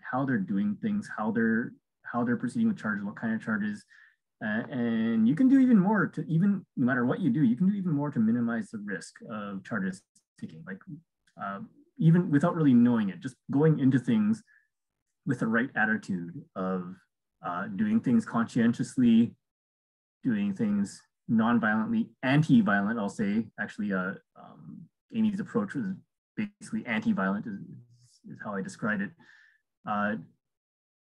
how they're doing things, how they're proceeding with charges, what kind of charges, and you can do even more to, even no matter what you do, you can do even more to minimize the risk of charges taking, like even without really knowing it, just going into things with the right attitude of doing things conscientiously, doing things non-violently, anti-violent, I'll say. Actually, Amy's approach was basically anti-violent is how I described it.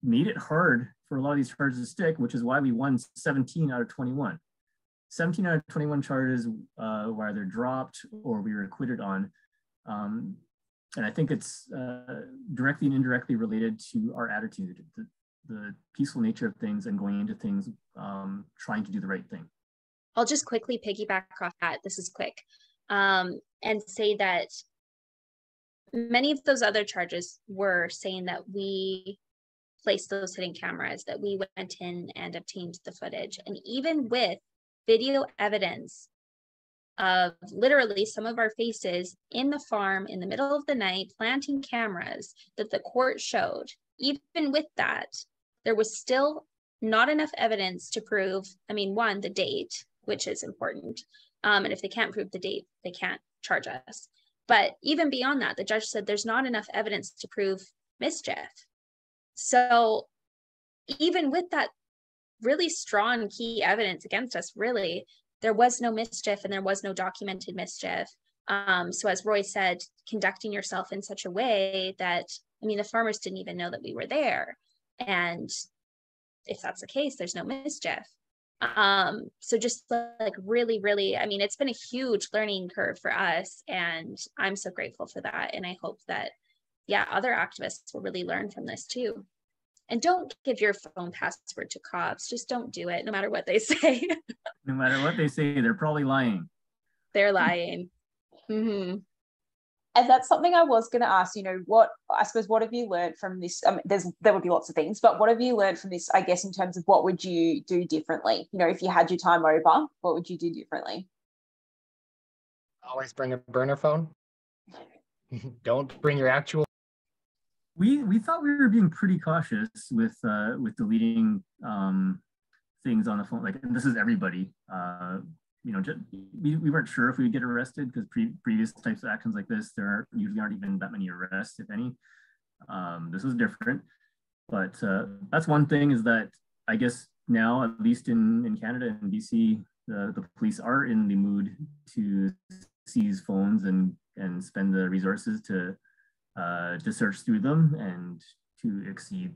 Made it hard for a lot of these charges to stick, which is why we won 17 out of 21. 17 out of 21 charges were either dropped or we were acquitted on. And I think it's directly and indirectly related to our attitude, the peaceful nature of things and going into things, trying to do the right thing. I'll just quickly piggyback off that. This is quick. And say that many of those other charges were saying that we placed those hidden cameras, that we went in and obtained the footage. And even with video evidence of literally some of our faces in the farm in the middle of the night, planting cameras that the court showed, even with that, there was still not enough evidence to prove, I mean, one, the date, which is important. And if they can't prove the date, they can't charge us. But even beyond that, the judge said there's not enough evidence to prove mischief. So even with that really strong key evidence against us, really, there was no mischief and there was no documented mischief. So as Roy said, conducting yourself in such a way that, I mean, the farmers didn't even know that we were there. And if that's the case, there's no mischief. So just like really, really, I mean, it's been a huge learning curve for us, and I'm so grateful for that. And I hope that, yeah, other activists will really learn from this too. And don't give your phone password to cops. Just don't do it, no matter what they say. No matter what they say, they're probably lying. They're lying. Mm-hmm. And that's something I was going to ask, you know, what have you learned from this? I mean, there would be lots of things, but what have you learned from this, I guess, in terms of what would you do differently? You know, if you had your time over, what would you do differently? Always bring a burner phone. Don't bring your actual. We thought we were being pretty cautious with deleting things on the phone. Like, and this is everybody. You know, we weren't sure if we would get arrested because previous types of actions like this, there usually aren't even that many arrests, if any. This was different, but that's one thing, is that I guess now, at least in Canada and BC, the police are in the mood to seize phones and spend the resources to search through them and to exceed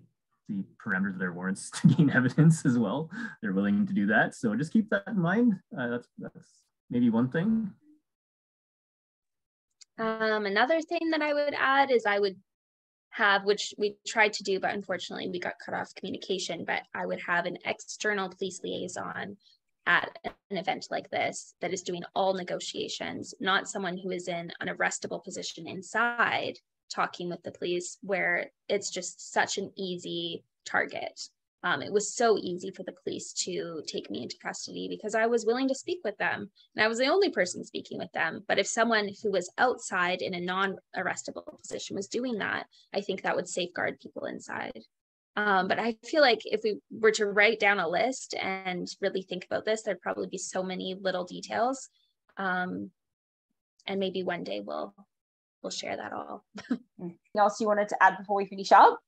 the parameters of their warrants to gain evidence as well. They're willing to do that. So just keep that in mind. That's maybe one thing. Another thing that I would add is I would have, which we tried to do, but unfortunately we got cut off communication, but I would have an external police liaison at an event like this that is doing all negotiations, not someone who is in an arrestable position inside talking with the police, where it's just such an easy target. It was so easy for the police to take me into custody because I was willing to speak with them, and I was the only person speaking with them. But if someone who was outside in a non-arrestable position was doing that, I think that would safeguard people inside. But I feel like if we were to write down a list and really think about this, there'd probably be so many little details. And maybe one day we'll share that all. Anything else you wanted to add before we finish up?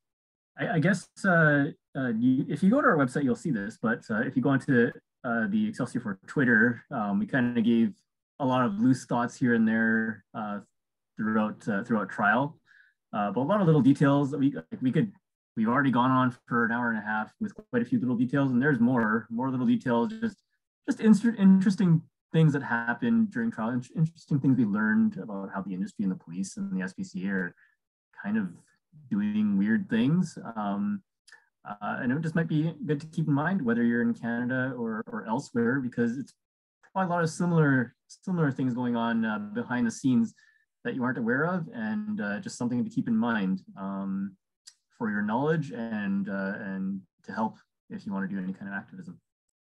I guess if you go to our website, you'll see this, but if you go onto the Excelsior for Twitter, we kind of gave a lot of loose thoughts here and there throughout trial, but a lot of little details that we've already gone on for an hour and a half with quite a few little details, and there's more little details, just interesting things that happened during trial, interesting things we learned about how the industry and the police and the SPCA are kind of doing weird things. And it just might be good to keep in mind whether you're in Canada or elsewhere, because it's probably a lot of similar things going on behind the scenes that you aren't aware of, and just something to keep in mind for your knowledge and to help if you want to do any kind of activism.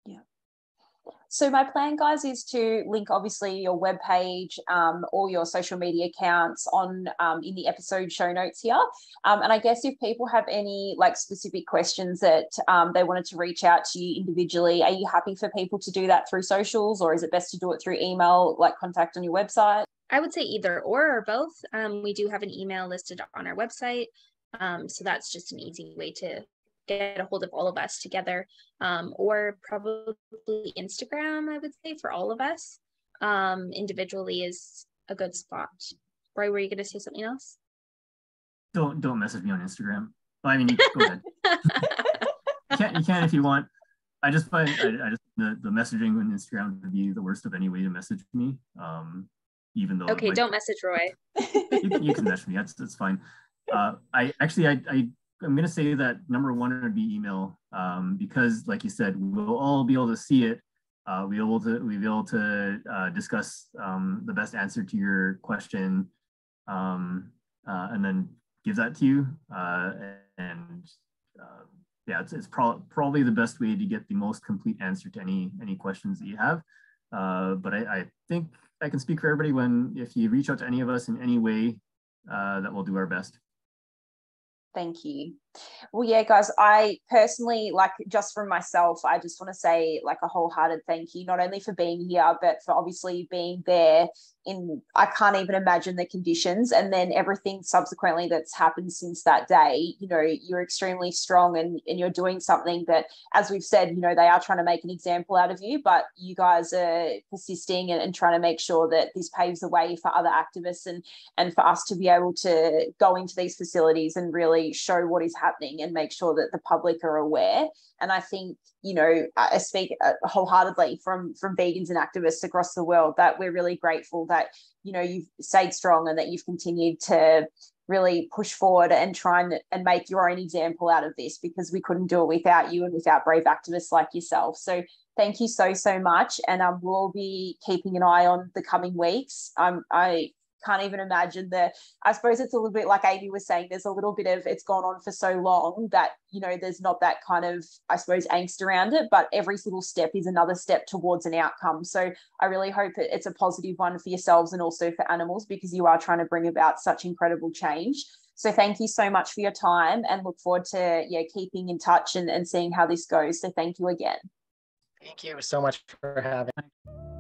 Yeah. So my plan, guys, is to link obviously your webpage, or your social media accounts on in the episode show notes here. And I guess if people have any like specific questions that they wanted to reach out to you individually, are you happy for people to do that through socials, or is it best to do it through email, like contact on your website? I would say either or both. We do have an email listed on our website. So that's just an easy way to get a hold of all of us together, or probably Instagram, I would say, for all of us. Individually is a good spot. Roy, were you going to say something else? Don't message me on Instagram. Well, I mean, go ahead. You can if you want. I just find the messaging on Instagram would be the worst of any way to message me. Even though okay, don't message Roy. you can message me. That's fine. I'm going to say that number one would be email, because, like you said, we'll all be able to see it. We'll be able to discuss the best answer to your question, and then give that to you. Yeah, it's probably the best way to get the most complete answer to any questions that you have. But I think I can speak for everybody if you reach out to any of us in any way, that we'll do our best. Thank you. Well, yeah, guys, I personally, like, just from myself, I just want to say like a wholehearted thank you, not only for being here, but for obviously being there I can't even imagine the conditions, and then everything subsequently that's happened since that day. You know, you're extremely strong, and you're doing something that, as we've said, you know, they are trying to make an example out of you, but you guys are persisting and trying to make sure that this paves the way for other activists and for us to be able to go into these facilities and really show what is happening and make sure that the public are aware. And I think, you know, I speak wholeheartedly from vegans and activists across the world, that we're really grateful that, you know, you've stayed strong and that you've continued to really push forward and try and make your own example out of this, because we couldn't do it without you and without brave activists like yourself. So thank you so much. And we'll be keeping an eye on the coming weeks. I can't even imagine I suppose it's a little bit like Amy was saying, there's a little bit of, it's gone on for so long that, you know, there's not that kind of, I suppose, angst around it, but every little step is another step towards an outcome. So I really hope it's a positive one for yourselves and also for animals, because you are trying to bring about such incredible change. So thank you so much for your time, and look forward to keeping in touch and seeing how this goes. So thank you again. Thank you so much for having me.